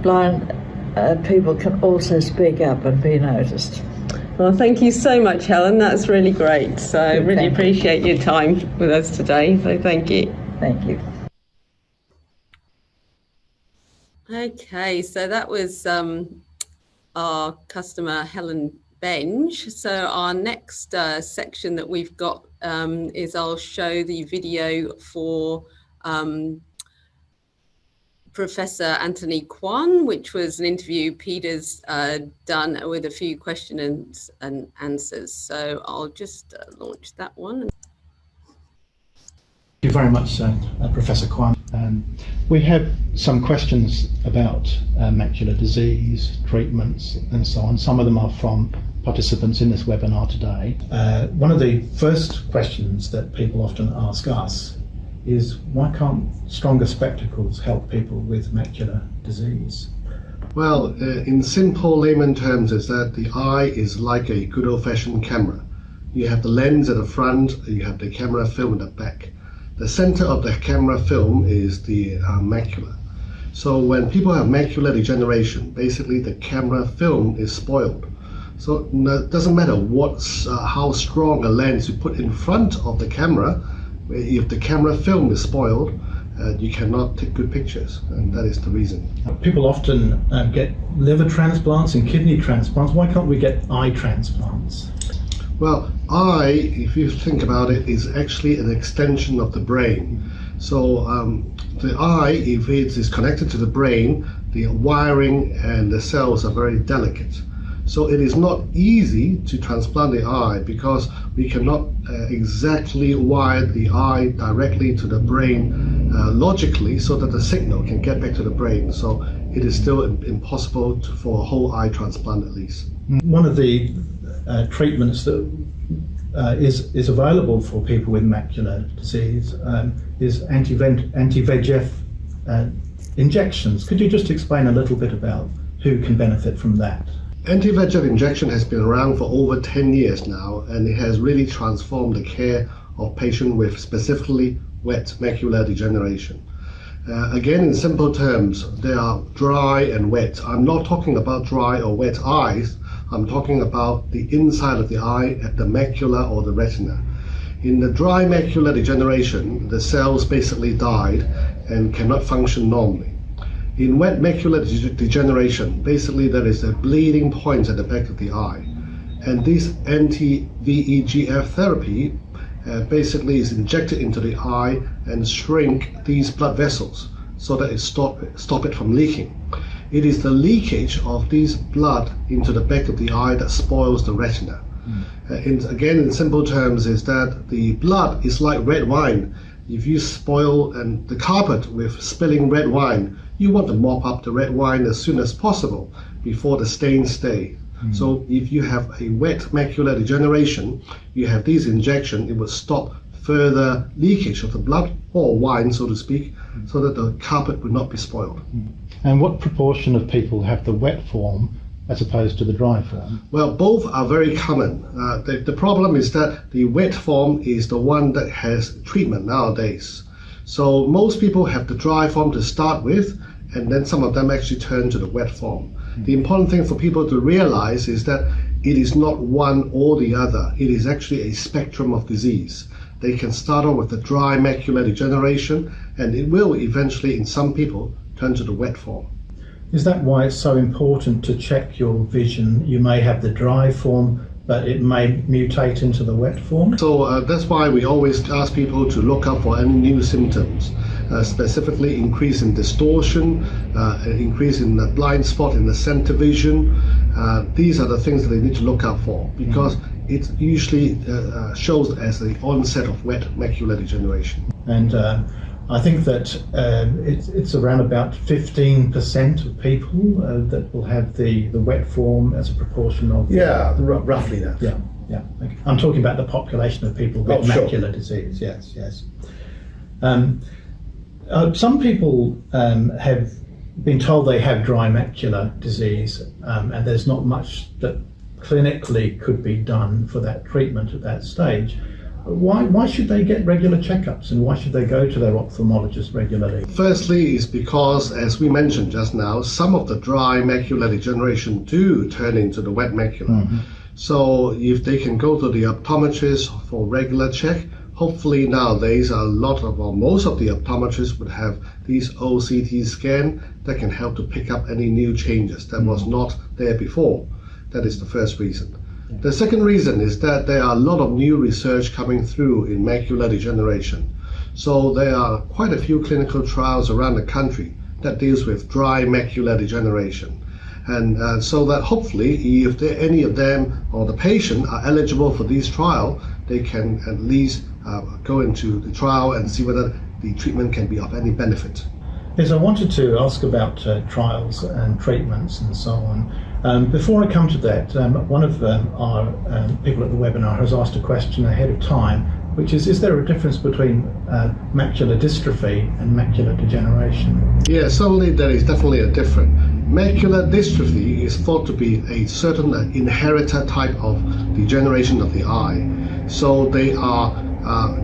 blind people can also speak up and be noticed. Well, thank you so much, Helen. That's really great. So I really appreciate your time with us today. So thank you. Thank you. Okay, so that was our customer Helen Beange. So our next section that we've got is I'll show the video for Professor Anthony Kwan, which was an interview Peter's done with a few questions and answers. So I'll just launch that one. Thank you very much, Professor Kwan. We have some questions about macular disease, treatments, and so on. Some of them are from participants in this webinar today. One of the first questions that people often ask us is, why can't stronger spectacles help people with macular disease? Well, in simple layman terms, is that the eye is like a good old-fashioned camera. You have the lens at the front, you have the camera film at the back. The center of the camera film is the macula. So when people have macular degeneration, basically the camera film is spoiled. So it doesn't matter how strong a lens you put in front of the camera, if the camera film is spoiled, you cannot take good pictures, and that is the reason. People often get liver transplants and kidney transplants. Why can't we get eye transplants? Well, eye, if you think about it, is actually an extension of the brain. So the eye, if it is connected to the brain, the wiring and the cells are very delicate. So it is not easy to transplant the eye because we cannot exactly wire the eye directly to the brain logically so that the signal can get back to the brain. So it is still impossible for a whole eye transplant at least. One of the treatments that is available for people with macular disease is Anti-Vegf injections. Could you just explain a little bit about who can benefit from that? Anti-Vegf injection has been around for over 10 years now, and it has really transformed the care of patients with specifically wet macular degeneration. Again, in simple terms, they are dry and wet. I'm not talking about dry or wet eyes. I'm talking about the inside of the eye at the macula or the retina. In the dry macular degeneration, the cells basically died and cannot function normally. In wet macular degeneration, basically there is a bleeding point at the back of the eye. And this anti-VEGF therapy basically is injected into the eye and shrink these blood vessels so that it stop it from leaking. It is the leakage of these blood into the back of the eye that spoils the retina. Again, in simple terms, is that the blood is like red wine. If you spoil the carpet with spilling red wine, you want to mop up the red wine as soon as possible before the stains stay. So if you have a wet macular degeneration, you have these injections, it will stop further leakage of the blood, or wine, so to speak, so that the carpet would not be spoiled. And what proportion of people have the wet form as opposed to the dry form? Well, both are very common. The problem is that the wet form is the one that has treatment nowadays. So most people have the dry form to start with, and then some of them actually turn to the wet form. The important thing for people to realize is that it is not one or the other. It is actually a spectrum of disease. They can start off with the dry macular degeneration, and it will eventually, in some people, turn to the wet form. Is that why it's so important to check your vision? You may have the dry form, but it may mutate into the wet form? So that's why we always ask people to look out for any new symptoms, specifically increase in distortion, increase in the blind spot in the center vision. These are the things that they need to look out for, because it usually shows as the onset of wet macular degeneration. And I think that it's around about 15% of people that will have the wet form as a proportion of... Yeah, roughly that. Yeah, yeah. Okay. I'm talking about the population of people with macular disease, yes, yes. Some people have been told they have dry macular disease, and there's not much that clinically could be done for that treatment at that stage. Why should they get regular checkups, and why should they go to their ophthalmologist regularly? Firstly, is because, as we mentioned just now, some of the dry macular degeneration do turn into the wet macula. So if they can go to the optometrist for regular check, hopefully nowadays most of the optometrists would have these OCT scan that can help to pick up any new changes that was not there before. That is the first reason. The second reason is that there are a lot of new research coming through in macular degeneration. So there are quite a few clinical trials around the country that deals with dry macular degeneration. And so that hopefully, if any of them or the patient are eligible for these trials, they can at least go into the trial and see whether the treatment can be of any benefit. Yes, I wanted to ask about trials and treatments and so on. Before I come to that, one of our people at the webinar has asked a question ahead of time, which is there a difference between macular dystrophy and macular degeneration? Yeah, certainly there is definitely a difference. Macular dystrophy is thought to be a certain inherited type of degeneration of the eye. So they are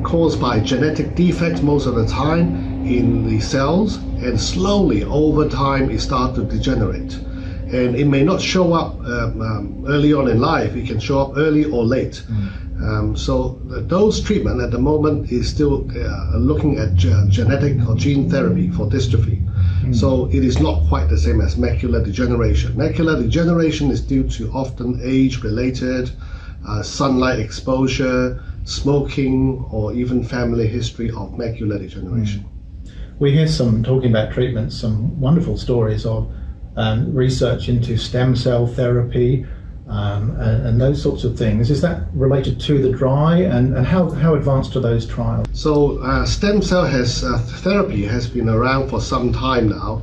caused by genetic defects most of the time in the cells, and slowly over time it starts to degenerate. And it may not show up early on in life, it can show up early or late. So those treatment at the moment is still looking at genetic or gene therapy for dystrophy. So it is not quite the same as macular degeneration. Macular degeneration is due to often age-related, sunlight exposure, smoking, or even family history of macular degeneration. We hear talking about treatments, some wonderful stories of research into stem cell therapy and those sorts of things. Is that related to the dry, and how advanced are those trials? So stem cell therapy has been around for some time now.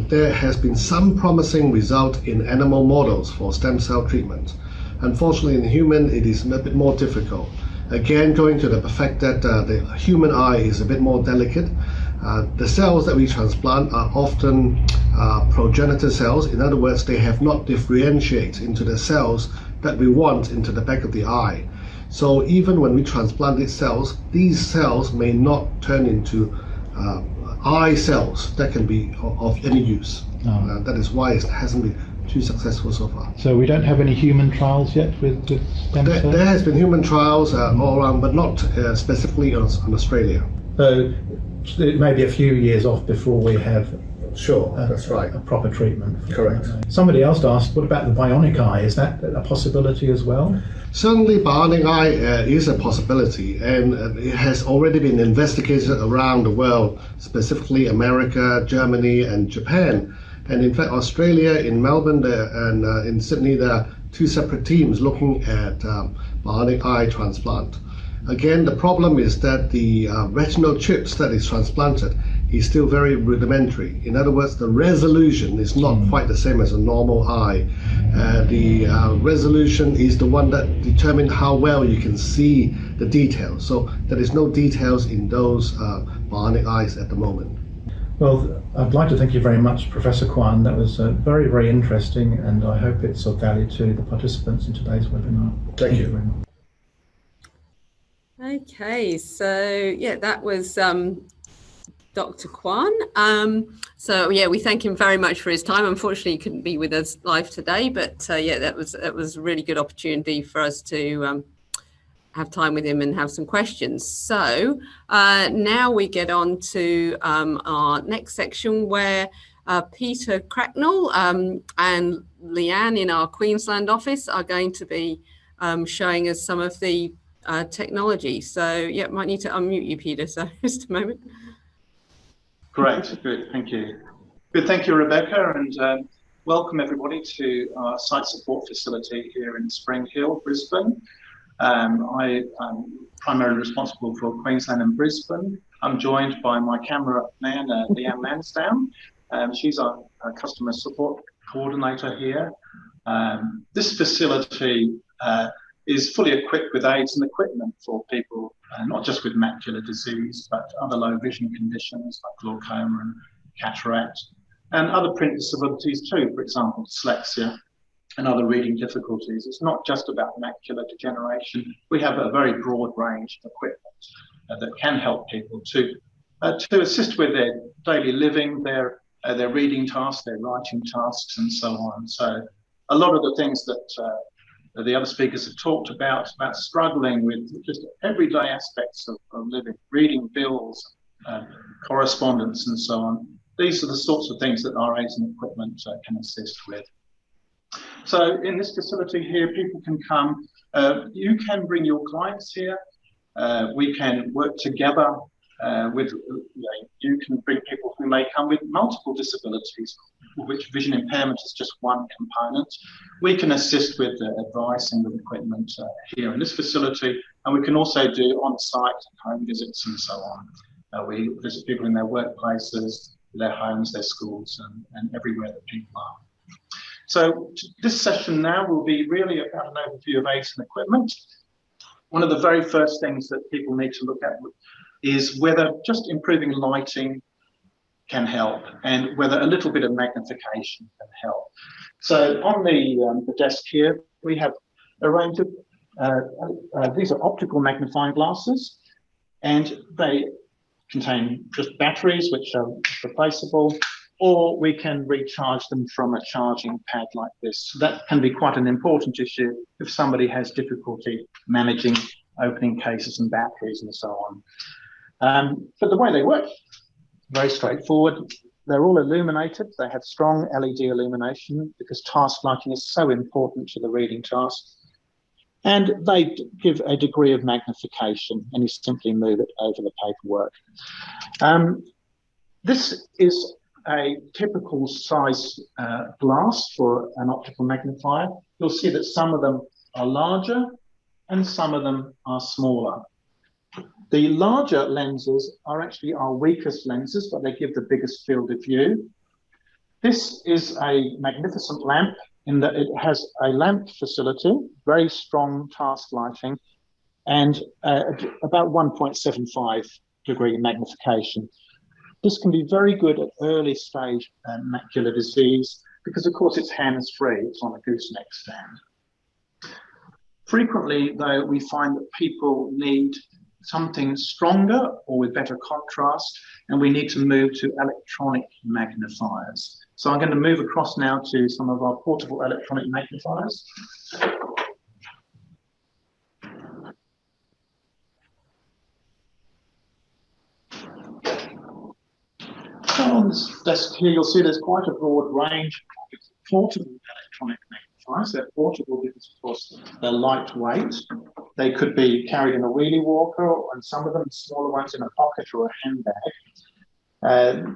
There has been some promising result in animal models for stem cell treatment. Unfortunately, in human, it is a bit more difficult. Again, going to the fact that the human eye is a bit more delicate. The cells that we transplant are often progenitor cells. In other words, they have not differentiated into the cells that we want into the back of the eye. So even when we transplant these cells may not turn into eye cells that can be of any use. That is why it hasn't been too successful so far. So we don't have any human trials yet with stem cells? There has been human trials all around, but not specifically on Australia. So it may be a few years off before we have Sure, that's right. A proper treatment. Correct. Somebody else asked, what about the bionic eye? Is that a possibility as well? Certainly, bionic eye is a possibility, and it has already been investigated around the world, specifically America, Germany, and Japan. And in fact, Australia, in Melbourne and in Sydney, there are two separate teams looking at bionic eye transplant. Again, the problem is that the retinal chips that is transplanted is still very rudimentary. In other words, the resolution is not quite the same as a normal eye. The resolution is the one that determines how well you can see the details. So there is no details in those bionic eyes at the moment. Well, I'd like to thank you very much, Professor Kwan. That was very, very interesting, and I hope it's of value to the participants in today's webinar. Thank you very much. Okay, so yeah, that was Dr. Kwan. So yeah, we thank him very much for his time. Unfortunately, he couldn't be with us live today, but yeah, that was a really good opportunity for us to have time with him and have some questions. So now we get on to our next section where Peter Cracknell and Leanne in our Queensland office are going to be showing us some of the technology. So yeah, might need to unmute you, Peter, so just a moment. Great, good, thank you. Good, thank you, Rebecca, and welcome everybody to our site support facility here in Spring Hill, Brisbane. I am primarily responsible for Queensland and Brisbane. I'm joined by my camera man, Leanne Lansdowne. She's our customer support coordinator here. This facility is fully equipped with aids and equipment for people, not just with macular disease, but other low vision conditions like glaucoma and cataract, and other print disabilities too, for example, dyslexia and other reading difficulties. It's not just about macular degeneration. We have a very broad range of equipment that can help people to assist with their daily living, their reading tasks, their writing tasks, and so on. So a lot of the things that the other speakers have talked about struggling with just everyday aspects of living, reading bills, correspondence, and so on. These are the sorts of things that our aids and equipment can assist with. So in this facility here, people can come. You can bring your clients here. We can work together with, you can bring people who may come with multiple disabilities, which vision impairment is just one component. We can assist with advice and with equipment here in this facility, and we can also do on-site home visits and so on. We visit people in their workplaces, their homes, their schools, and everywhere that people are. So this session now will be really about an overview of aids and equipment. One of the very first things that people need to look at is whether just improving lighting can help, and whether a little bit of magnification can help. So on the desk here, we have a range of, these are optical magnifying glasses, and they contain just batteries which are replaceable, or we can recharge them from a charging pad like this. So that can be quite an important issue if somebody has difficulty managing opening cases and batteries and so on. But the way they work, very straightforward. They're all illuminated. They have strong LED illumination because task lighting is so important to the reading task. And they give a degree of magnification, and you simply move it over the paperwork. This is a typical size glass for an optical magnifier. You'll see that some of them are larger and some of them are smaller. The larger lenses are actually our weakest lenses, but they give the biggest field of view. This is a magnificent lamp in that it has a lamp facility, very strong task lighting, and about 1.75 degree magnification. This can be very good at early stage macular disease because, of course, it's hands-free. It's on a gooseneck stand. Frequently, though, we find that people need something stronger or with better contrast, and we need to move to electronic magnifiers. So I'm going to move across now to some of our portable electronic magnifiers. So on this desk here, you'll see there's quite a broad range of portable electronic magnifiers. They're portable because, of course, they're lightweight. They could be carried in a wheelie walker, and some of them, smaller ones, in a pocket or a handbag.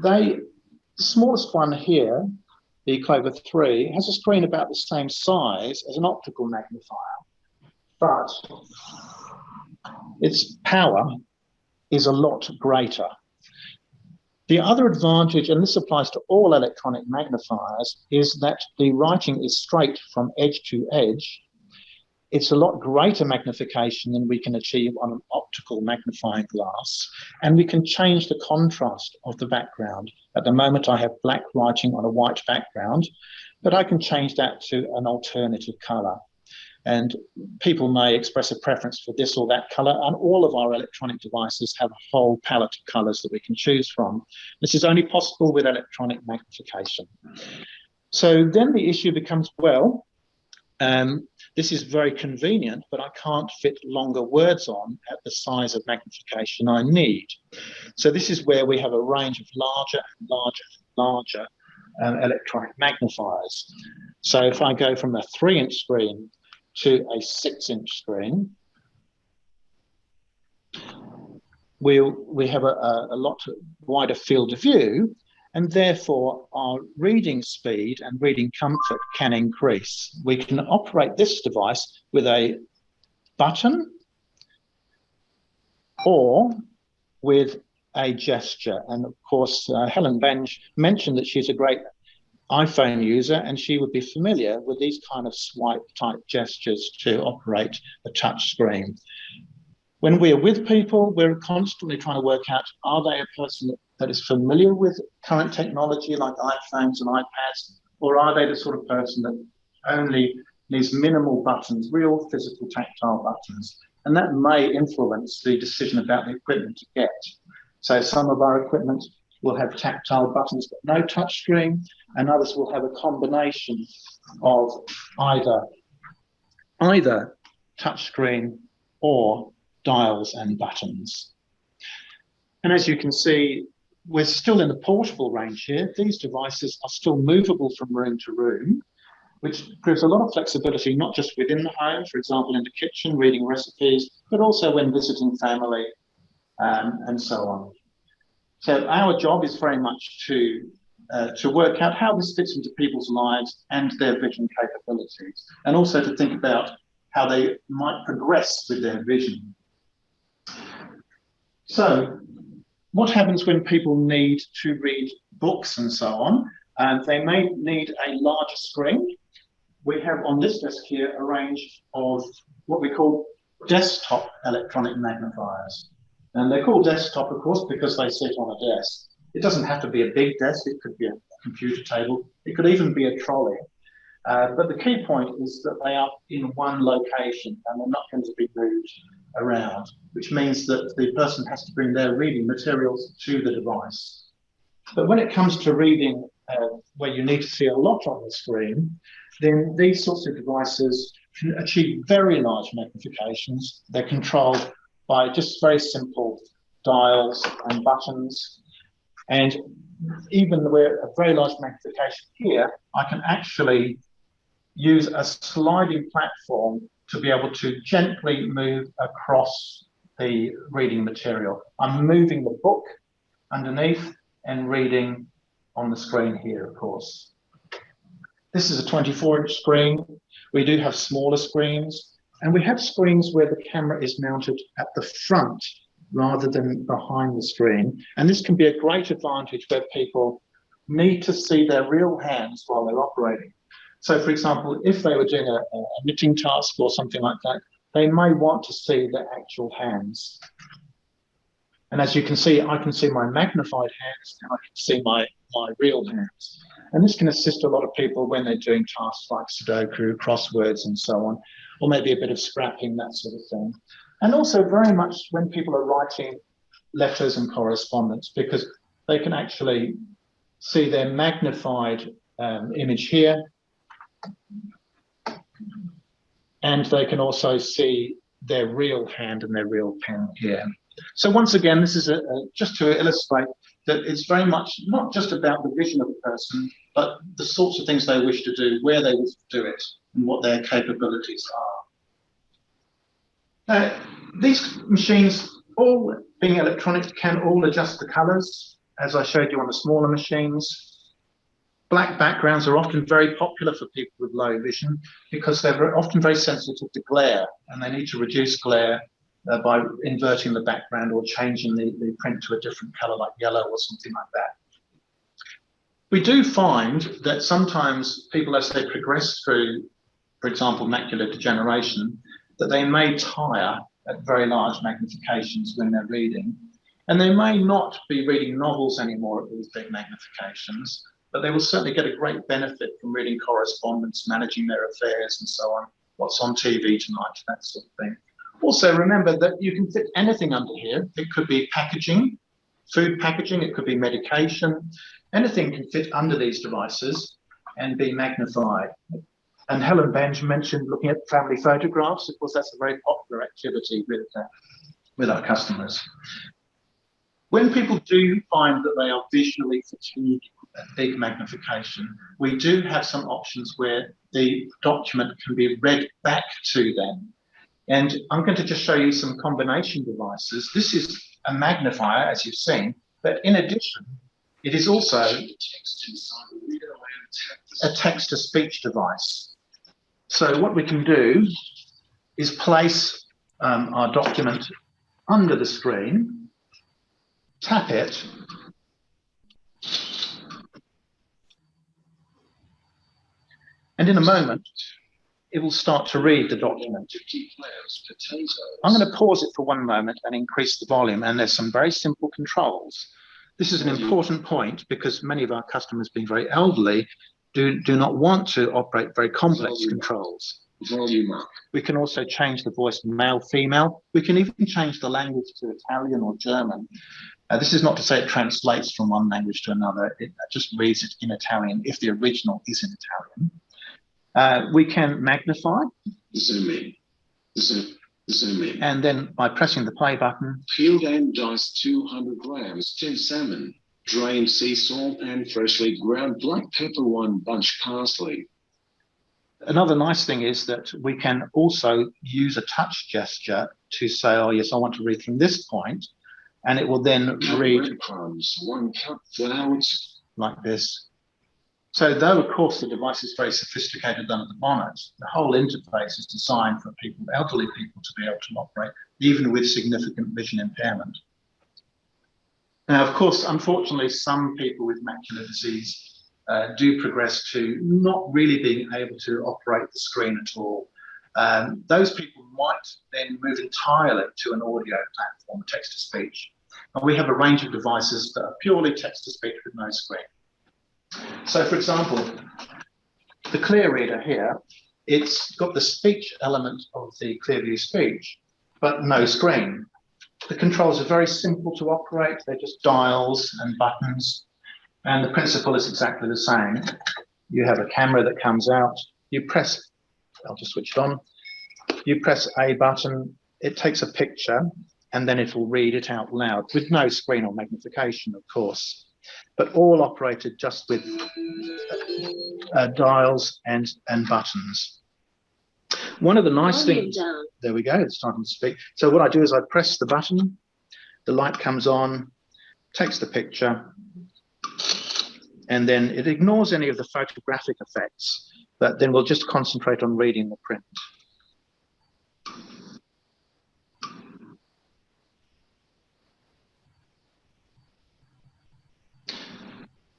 The smallest one here, the Clover 3, has a screen about the same size as an optical magnifier, but its power is a lot greater. The other advantage, and this applies to all electronic magnifiers, is that the writing is straight from edge to edge. It's a lot greater magnification than we can achieve on an optical magnifying glass, and we can change the contrast of the background. At the moment, I have black writing on a white background, but I can change that to an alternative color. And people may express a preference for this or that color, and all of our electronic devices have a whole palette of colors that we can choose from. This is only possible with electronic magnification. So then the issue becomes, well, this is very convenient, but I can't fit longer words on at the size of magnification I need. So this is where we have a range of larger and larger and larger electronic magnifiers. So if I go from a 3-inch screen to a 6-inch screen, we have a lot wider field of view, and therefore our reading speed and reading comfort can increase. We can operate this device with a button or with a gesture. And of course, Helen Beange mentioned that she's a great iPhone user, and she would be familiar with these kind of swipe type gestures to operate a touch screen. When we're with people, we're constantly trying to work out, are they a person that is familiar with current technology like iPhones and iPads, or are they the sort of person that only needs minimal buttons, real physical tactile buttons? And that may influence the decision about the equipment to get. So some of our equipment will have tactile buttons but no touch screen, and others will have a combination of either touch screen or dials and buttons. And as you can see, we're still in the portable range here. These devices are still movable from room to room, which gives a lot of flexibility, not just within the home, for example, in the kitchen, reading recipes, but also when visiting family, and so on. So our job is very much to work out how this fits into people's lives and their vision capabilities, and also to think about how they might progress with their vision. So what happens when people need to read books and so on? They may need a larger screen. We have on this desk here a range of what we call desktop electronic magnifiers. And they're called desktop, of course, because they sit on a desk. It doesn't have to be a big desk. It could be a computer table. It could even be a trolley. But the key point is that they are in one location and they're not going to be moved around, which means that the person has to bring their reading materials to the device. But when it comes to reading where you need to see a lot on the screen, then these sorts of devices can achieve very large magnifications. They're controlled by just very simple dials and buttons. And even with a very large magnification here, I can actually use a sliding platform to be able to gently move across the reading material. I'm moving the book underneath and reading on the screen here, of course. This is a 24-inch screen. We do have smaller screens, and we have screens where the camera is mounted at the front rather than behind the screen. And this can be a great advantage where people need to see their real hands while they're operating. So, for example, if they were doing a knitting task or something like that, they may want to see their actual hands. And as you can see, I can see my magnified hands and I can see my real hands. And this can assist a lot of people when they're doing tasks like Sudoku, crosswords, and so on, or maybe a bit of scrapping, that sort of thing. And also very much when people are writing letters and correspondence, because they can actually see their magnified image here, and they can also see their real hand and their real pen here. So once again, this is just to illustrate that it's very much not just about the vision of the person, but the sorts of things they wish to do, where they wish to do it, and what their capabilities are. These machines, all being electronic, can all adjust the colours, as I showed you on the smaller machines. Black backgrounds are often very popular for people with low vision because they're often very sensitive to glare, and they need to reduce glare by inverting the background or changing the print to a different colour like yellow or something like that. We do find that sometimes people, as they progress through, for example, macular degeneration, that they may tire at very large magnifications when they're reading, and they may not be reading novels anymore at these big magnifications, but they will certainly get a great benefit from reading correspondence, managing their affairs and so on, what's on TV tonight, that sort of thing. Also, remember that you can fit anything under here. It could be packaging, food packaging, it could be medication. Anything can fit under these devices and be magnified. And Helen Beange mentioned looking at family photographs. Of course, that's a very popular activity with our customers. When people do find that they are visually fatigued at big magnification, we do have some options where the document can be read back to them. And I'm going to just show you some combination devices. This is a magnifier, as you've seen, but in addition, it is also a text-to-speech device. So what we can do is place our document under the screen, tap it, and in a moment, it will start to read the document. I'm going to pause it for one moment and increase the volume, and there's some very simple controls. This is an important point because many of our customers, being very elderly, do not want to operate very complex controls. Volume up. We can also change the voice male, female. We can even change the language to Italian or German. This is not to say it translates from one language to another. It just reads it in Italian if the original is in Italian. We can magnify. Zoom in. Zoom in. And then by pressing the play button. Peeled and diced 200 grams tinned salmon, drained sea salt and freshly ground black pepper, 1 bunch parsley. Another nice thing is that we can also use a touch gesture to say, oh yes, I want to read from this point, and it will then read crumbs, 1 cup flowers, like this. So though, of course, the device is very sophisticated under the bonnet, the whole interface is designed for people, elderly people, to be able to operate, even with significant vision impairment. Now, of course, unfortunately, some people with macular disease do progress to not really being able to operate the screen at all. Those people might then move entirely to an audio platform, text-to-speech. And we have a range of devices that are purely text-to-speech with no screen. So, for example, the Clear Reader here, it's got the speech element of the Clearview speech, but no screen. The controls are very simple to operate. They're just dials and buttons, and the principle is exactly the same. You have a camera that comes out, you press, I'll just switch it on, you press a button, it takes a picture, and then it will read it out loud with no screen or magnification, of course, but all operated just with dials and buttons. One of the nice things, there we go, it's starting to speak. So what I do is I press the button, the light comes on, takes the picture, and then it ignores any of the photographic effects, but then we'll just concentrate on reading the print.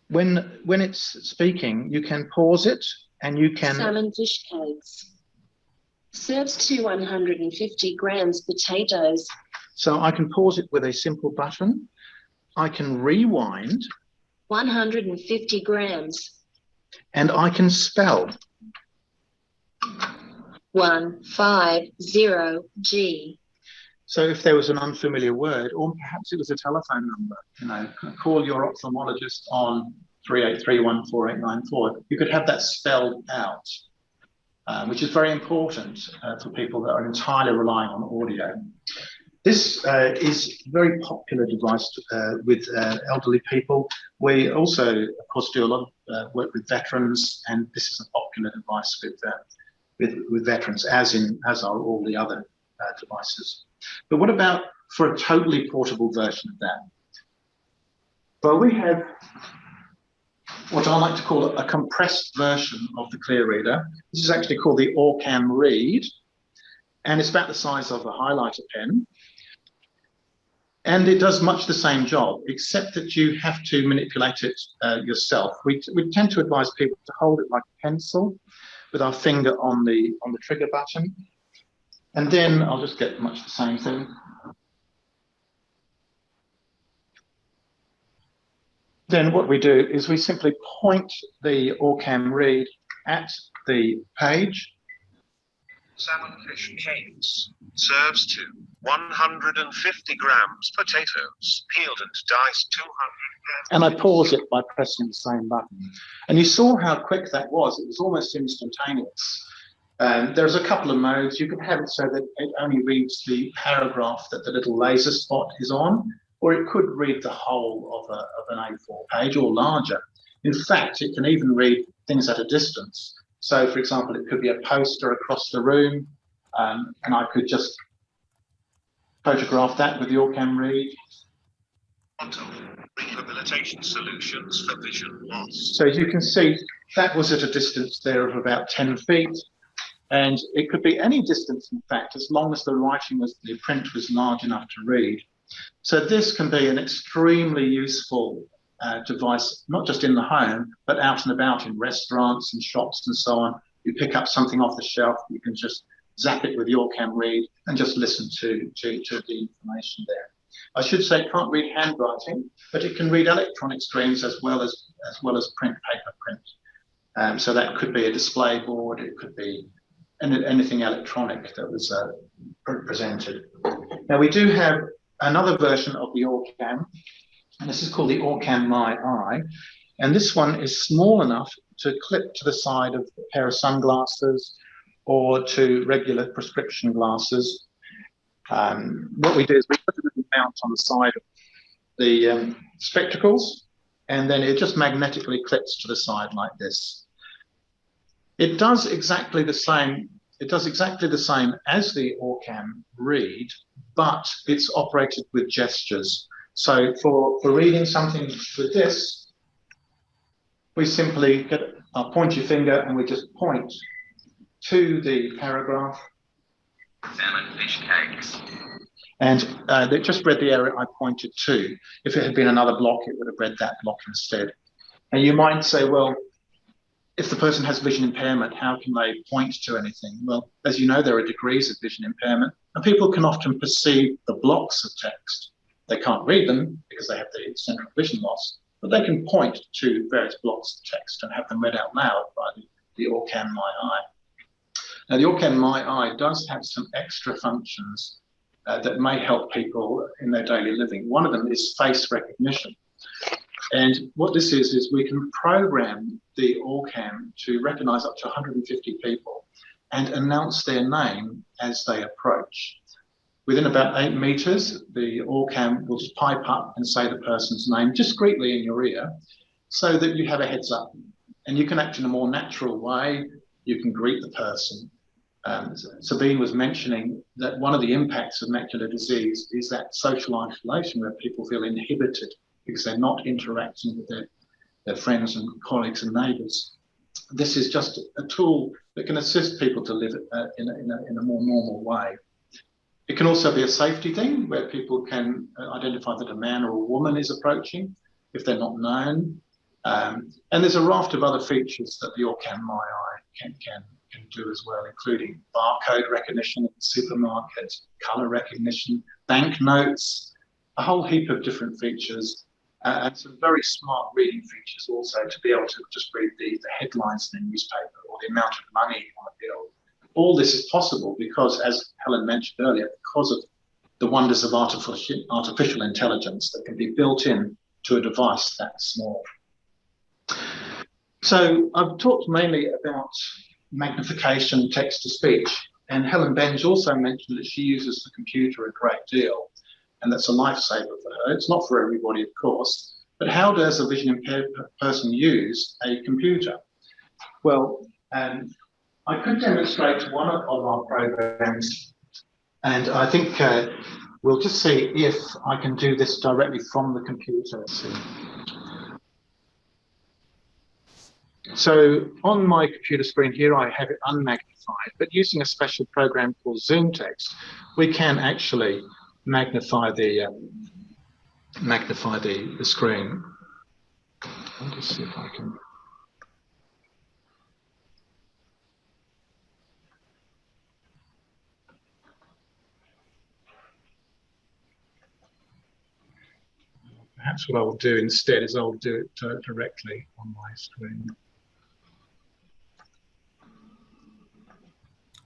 When it's speaking, you can pause it and you can... Salmon fish cakes. Serves to 150 grams potatoes. So I can pause it with a simple button. I can rewind. 150 grams. And I can spell. 150G. So if there was an unfamiliar word, or perhaps it was a telephone number, you know, call your ophthalmologist on 38314894. You could have that spelled out, which is very important for people that are entirely relying on audio. This is a very popular device with elderly people. We also, of course, do a lot of work with veterans, and this is a popular device with veterans, as are all the other devices. But what about for a totally portable version of that? Well, we have what I like to call a compressed version of the clear reader. This is actually called the Orcam Read, and it's about the size of a highlighter pen. And it does much the same job, except that you have to manipulate it yourself. We tend to advise people to hold it like a pencil with our finger on the trigger button. And then I'll just get much the same thing. Then what we do is we simply point the Orcam Read at the page. Salmon fish cakes serves to 150 grams potatoes, peeled and diced 200 grams. And I pause it by pressing the same button. And you saw how quick that was. It was almost instantaneous. There's a couple of modes. You can have it so that it only reads the paragraph that the little laser spot is on, or it could read the whole of an A4 page or larger. In fact, it can even read things at a distance. So, for example, it could be a poster across the room, and I could just photograph that with the Orcam Read. Rehabilitation solutions for vision loss. So as you can see, that was at a distance there of about 10 feet. And it could be any distance, in fact, as long as the print was large enough to read. So this can be an extremely useful device, not just in the home, but out and about in restaurants and shops and so on. You pick up something off the shelf, you can just zap it with your Orcam Read and just listen to the information there. I should say it can't read handwriting, but it can read electronic screens as well as print, paper print. So that could be a display board, it could be anything electronic that was presented. Now we do have another version of the Orcam, and this is called the Orcam My Eye, and this one is small enough to clip to the side of a pair of sunglasses or to regular prescription glasses. What we do is we put a little mount on the side of the spectacles, and then it just magnetically clips to the side like this. It does exactly the same. It does exactly the same as the Orcam Read, but it's operated with gestures. So for reading something with this, we simply I'll point your finger and we just point to the paragraph. Salmon fish cakes. And it just read the area I pointed to. If it had been another block, it would have read that block instead. And you might say, well, if the person has vision impairment, how can they point to anything? Well, as you know, there are degrees of vision impairment, and people can often perceive the blocks of text. They can't read them because they have the central vision loss, but they can point to various blocks of text and have them read out loud by the Orcam My Eye. Now, the Orcam My Eye does have some extra functions that may help people in their daily living. One of them is face recognition. And what this is we can program the Orcam to recognize up to 150 people and announce their name as they approach. Within about 8 meters, the Orcam will just pipe up and say the person's name discreetly in your ear so that you have a heads up. And you can act in a more natural way. You can greet the person. Sabine was mentioning that one of the impacts of macular disease is that social isolation where people feel inhibited because they're not interacting with their friends and colleagues and neighbours. This is just a tool that can assist people to live in a more normal way. It can also be a safety thing where people can identify that a man or a woman is approaching if they're not known. And there's a raft of other features that the Orcam My Eye can do as well, including barcode recognition at the supermarket, colour recognition, banknotes, a whole heap of different features, and some very smart reading features also to be able to just read the headlines in the newspaper or the amount of money on a bill. All this is possible because, as Helen mentioned earlier, because of the wonders of artificial intelligence that can be built in to a device that small. So I've talked mainly about magnification, text to speech. And Helen Beange also mentioned that she uses the computer a great deal, and that's a lifesaver for her. It's not for everybody, of course, but how does a vision impaired person use a computer? Well, I could demonstrate one of our programs, and I think we'll just see if I can do this directly from the computer. Let's see. So on my computer screen here, I have it unmagnified, but using a special program called ZoomText, we can actually magnify the screen. I'll just see if I can. Perhaps what I will do instead is I'll do it directly on my screen.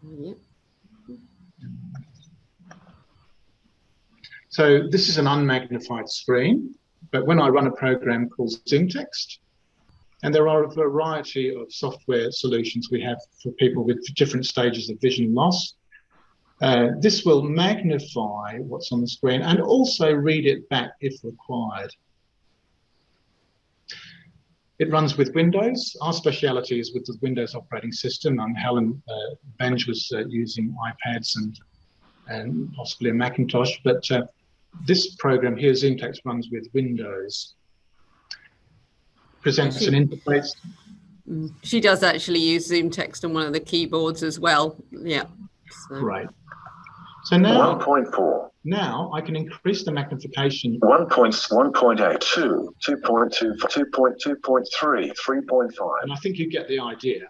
Yep. So this is an unmagnified screen, but when I run a program called ZoomText, and there are a variety of software solutions we have for people with different stages of vision loss, this will magnify what's on the screen and also read it back if required. It runs with Windows. Our speciality is with the Windows operating system. Helen Beange was using iPads and possibly a Macintosh, but this program here, ZoomText, runs with Windows. Presents an interface. She does actually use ZoomText on one of the keyboards as well. Yeah. So. Right. So now 1.4. Now I can increase the magnification. 1.82, 2.2, 2.2.3, 3.5. And I think you get the idea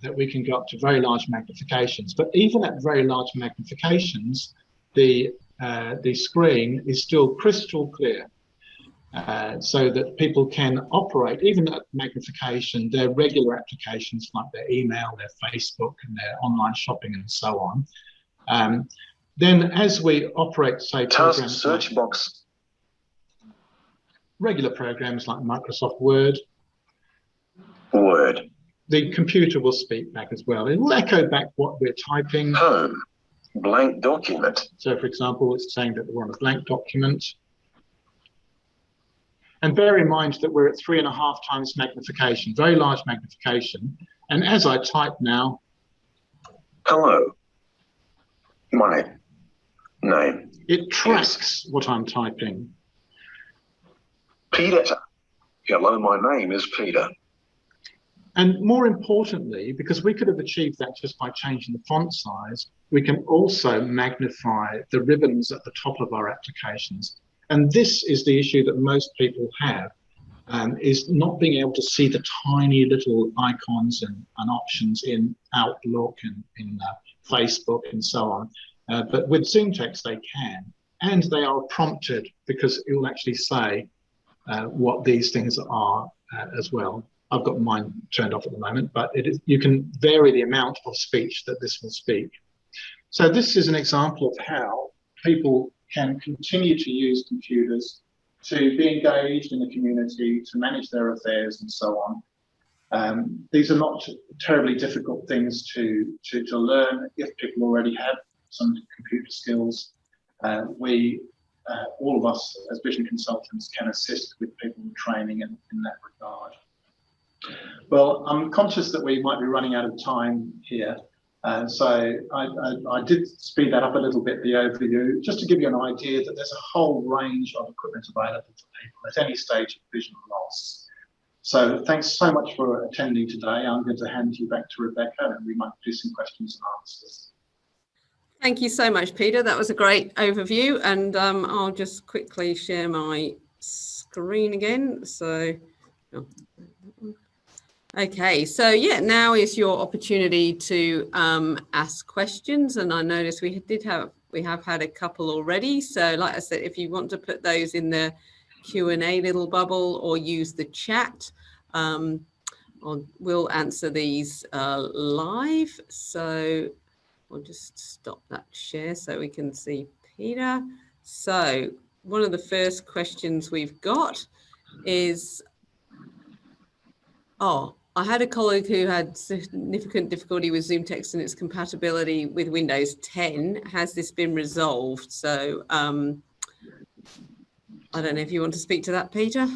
that we can go up to very large magnifications. But even at very large magnifications, the screen is still crystal clear, so that people can operate, even at magnification, their regular applications like their email, their Facebook, and their online shopping, and so on. Then as we operate, say, task search like box, regular programs like Microsoft Word, the computer will speak back as well. It will echo back what we're typing. Home, blank document. So, for example, it's saying that we're on a blank document. And bear in mind that we're at 3.5 times magnification, very large magnification. And as I type now, hello, my name. It tracks what I'm typing. Peter. Hello, my name is Peter. And more importantly, because we could have achieved that just by changing the font size, we can also magnify the ribbons at the top of our applications. And this is the issue that most people have, is not being able to see the tiny little icons and options in Outlook and in Facebook and so on. But with ZoomText, they can, and they are prompted because it will actually say what these things are as well. I've got mine turned off at the moment, but you can vary the amount of speech that this will speak. So this is an example of how people can continue to use computers to be engaged in the community, to manage their affairs and so on. These are not terribly difficult things to learn if people already have some computer skills. All of us as vision consultants can assist with people training in that regard. Well, I'm conscious that we might be running out of time here. So I did speed that up a little bit, the overview, just to give you an idea that there's a whole range of equipment available for people at any stage of vision loss. So thanks so much for attending today. I'm going to hand you back to Rebecca and we might do some questions and answers. Thank you so much, Peter. That was a great overview. And I'll just quickly share my screen again. So, okay, so yeah, now is your opportunity to ask questions. And I noticed we have had a couple already. So like I said, if you want to put those in the Q&A little bubble or use the chat, we'll answer these live. So I'll just stop that share so we can see Peter. So one of the first questions we've got is, I had a colleague who had significant difficulty with Zoom Text and its compatibility with Windows 10. Has this been resolved? So I don't know if you want to speak to that, Peter.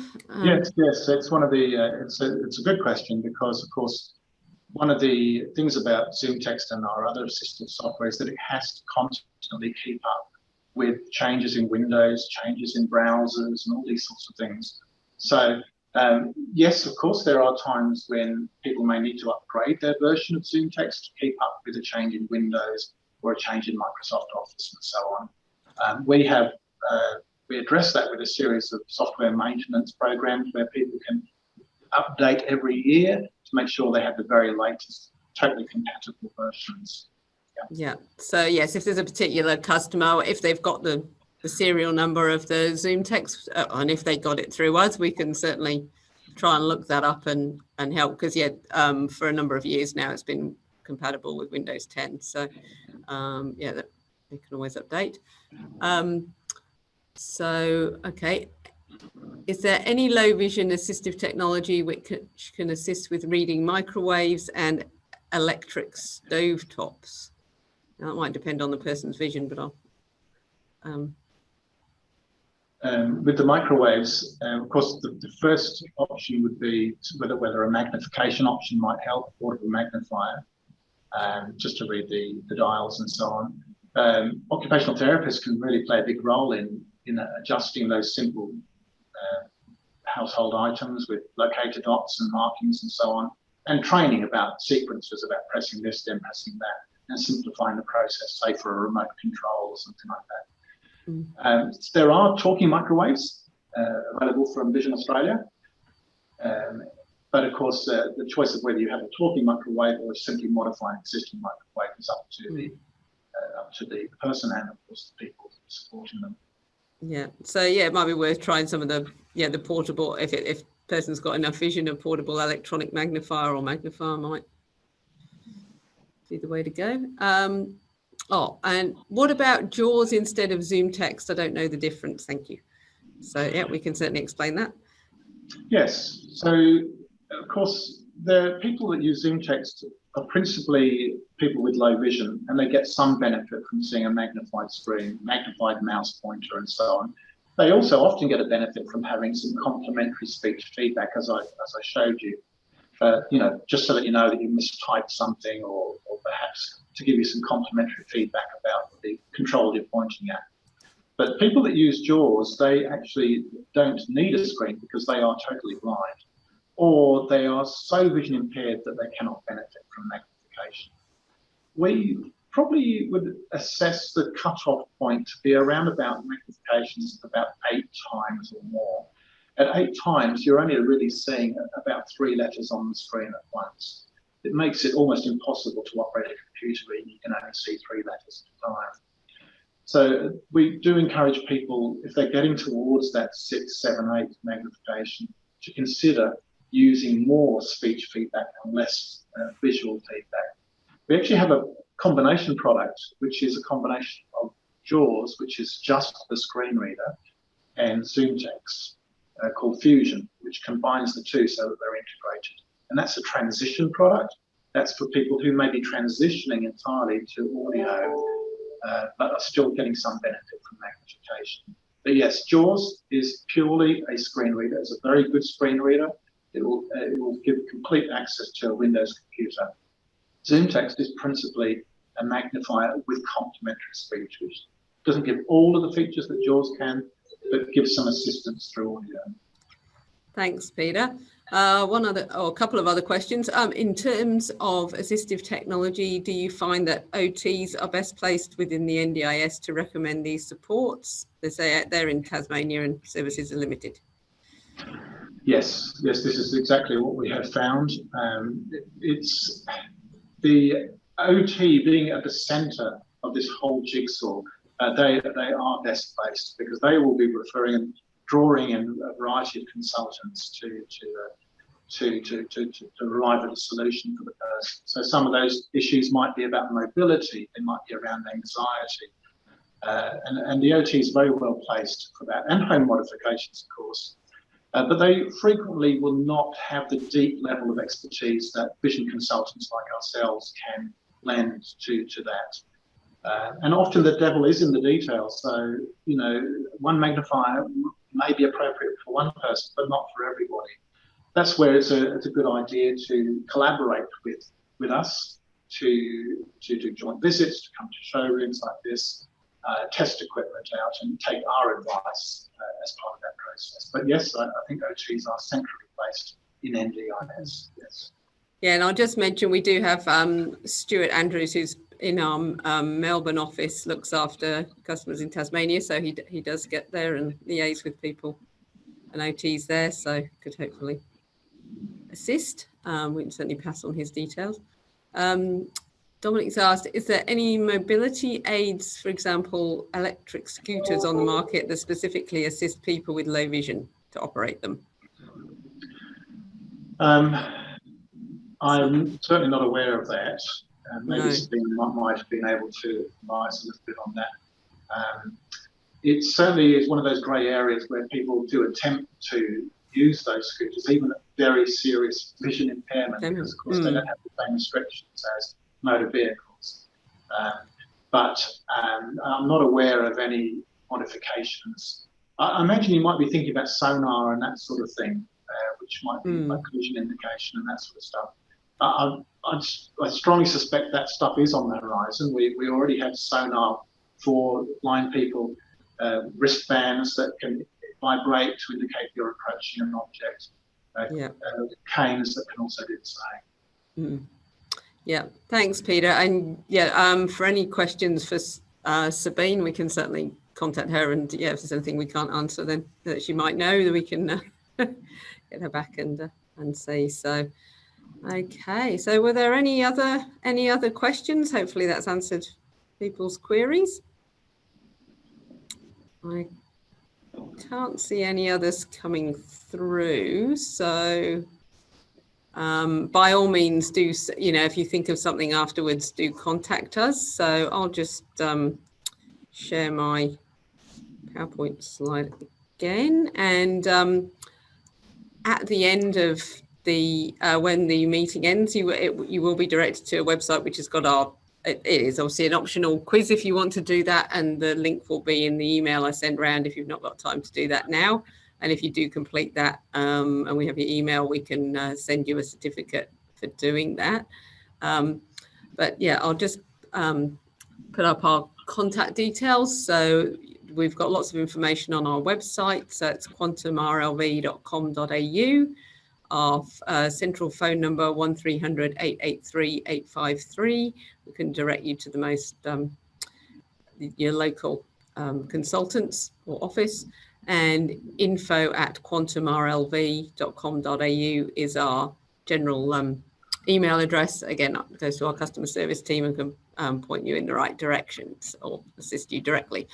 Yes, it's one of the. It's a good question, because of course one of the things about Zoom Text and our other assistive software is that it has to constantly keep up with changes in Windows, changes in browsers, and all these sorts of things. So yes, of course, there are times when people may need to upgrade their version of Zoom Text to keep up with a change in Windows or a change in Microsoft Office and so on. We address that with a series of software maintenance programs where people can update every year to make sure they have the very latest, totally compatible versions. Yeah. So yes, if there's a particular customer, if they've got the serial number of the Zoom Text, and if they got it through us, we can certainly try and look that up and help, because for a number of years now it's been compatible with Windows 10. So that they can always update. So okay, is there any low vision assistive technology which can assist with reading microwaves and electric stovetops? Now, that might depend on the person's vision, but I'll. With the microwaves, of course, the first option would be whether a magnification option might help, a portable magnifier, just to read the dials and so on. Occupational therapists can really play a big role in adjusting those simple household items with locator dots and markings and so on, and training about sequences, about pressing this, then pressing that, and simplifying the process, say for a remote control or something like that. There are talking microwaves available from Vision Australia, but of course the choice of whether you have a talking microwave or simply modify an existing microwave is up to the person and of course the people supporting them. Yeah, so it might be worth trying some of the portable, if person's got enough vision, a portable electronic magnifier or magnifier might be the way to go. And what about JAWS instead of Zoom Text? I don't know the difference, thank you. So we can certainly explain that. Yes, so of course the people that use Zoom Text are principally people with low vision, and they get some benefit from seeing a magnified screen, magnified mouse pointer and so on. They also often get a benefit from having some complementary speech feedback, as I showed you. Just so that you know that you mistyped something, or perhaps to give you some complementary feedback about the control you're pointing at. But people that use JAWS, they actually don't need a screen because they are totally blind, or they are so vision impaired that they cannot benefit from magnification. We probably would assess the cutoff point to be around about magnifications of about 8 times or more. At 8 times, you're only really seeing about 3 letters on the screen at once. It makes it almost impossible to operate a computer where you can only see 3 letters at a time. So we do encourage people, if they're getting towards that 6, 7, 8 magnification, to consider using more speech feedback and less visual feedback. We actually have a combination product, which is a combination of JAWS, which is just the screen reader, and Zoom Text, called Fusion, which combines the two so that they're integrated. And that's a transition product. That's for people who may be transitioning entirely to audio, but are still getting some benefit from magnification. But yes, JAWS is purely a screen reader. It's a very good screen reader. It will give complete access to a Windows computer. Zoom Text is principally a magnifier with complementary speech, which doesn't give all of the features that JAWS can, but gives some assistance through audio. Thanks, Peter. A couple of other questions. In terms of assistive technology, do you find that OTs are best placed within the NDIS to recommend these supports? They say they're in Tasmania and services are limited. Yes, this is exactly what we have found. It's the OT being at the centre of this whole jigsaw. They are best placed because they will be referring and drawing in a variety of consultants to arrive at a solution for the person. So some of those issues might be about mobility, they might be around anxiety, and the OT is very well placed for that, and home modifications, of course. but they frequently will not have the deep level of expertise that vision consultants like ourselves can lend to that. And often the devil is in the details. So, you know, one magnifier may be appropriate for one person, but not for everybody. That's where it's a good idea to collaborate with us, to do joint visits, to come to showrooms like this, test equipment out and take our advice as part of that process. But yes, I think OTs are centrally placed in NDIS, yes. Yeah, and I'll just mention we do have Stuart Andrews, who's in our Melbourne office, looks after customers in Tasmania, so he does get there and liaise with people and OTs there, so could hopefully assist. We can certainly pass on his details. Dominic's asked, is there any mobility aids, for example, electric scooters on the market that specifically assist people with low vision to operate them? I'm certainly not aware of that. Maybe No. Sabine might have been able to advise a little bit on that. It certainly is one of those grey areas where people do attempt to use those scooters, even at very serious vision impairment, because of course they don't have the same restrictions as motor vehicles. But I'm not aware of any modifications. I imagine you might be thinking about sonar and that sort of thing, which might be like collision indication and that sort of stuff. I strongly suspect that stuff is on the horizon. We already have sonar for blind people, wristbands that can vibrate to indicate you're approaching an object, canes that can also do the same. Yeah, thanks, Peter. And yeah, for any questions for Sabine, we can certainly contact her, and yeah, if there's anything we can't answer, then that she might know, that we can get her back and say so. Okay, so were there any other questions? Hopefully that's answered people's queries. I can't see any others coming through, so by all means do, you know, if you think of something afterwards, do contact us. So I'll just share my PowerPoint slide again, and at the end of the when the meeting ends, you will be directed to a website which has got it is obviously an optional quiz if you want to do that, and the link will be in the email I send round if you've not got time to do that now. And if you do complete that and we have your email, we can send you a certificate for doing that. But yeah, I'll just put up our contact details. So we've got lots of information on our website. So it's quantumrlv.com.au. Our central phone number 1300 883 853. We can direct you to the most your local consultants or office, and info@quantumrlv.com.au is our general email address. Again, it goes to our customer service team and can point you in the right directions or assist you directly.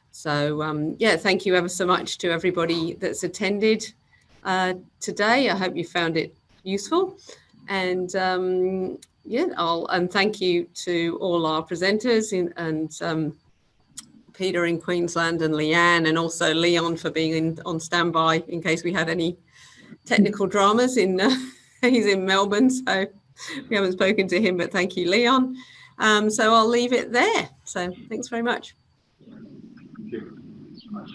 So yeah, thank you ever so much to everybody that's attended today. I hope you found it useful, and yeah, and thank you to all our presenters and Peter in Queensland and Leanne, and also Leon for being on standby in case we had any technical dramas. He's in Melbourne, so we haven't spoken to him, but thank you, Leon. So I'll leave it there. So thanks very much. Thank you so much.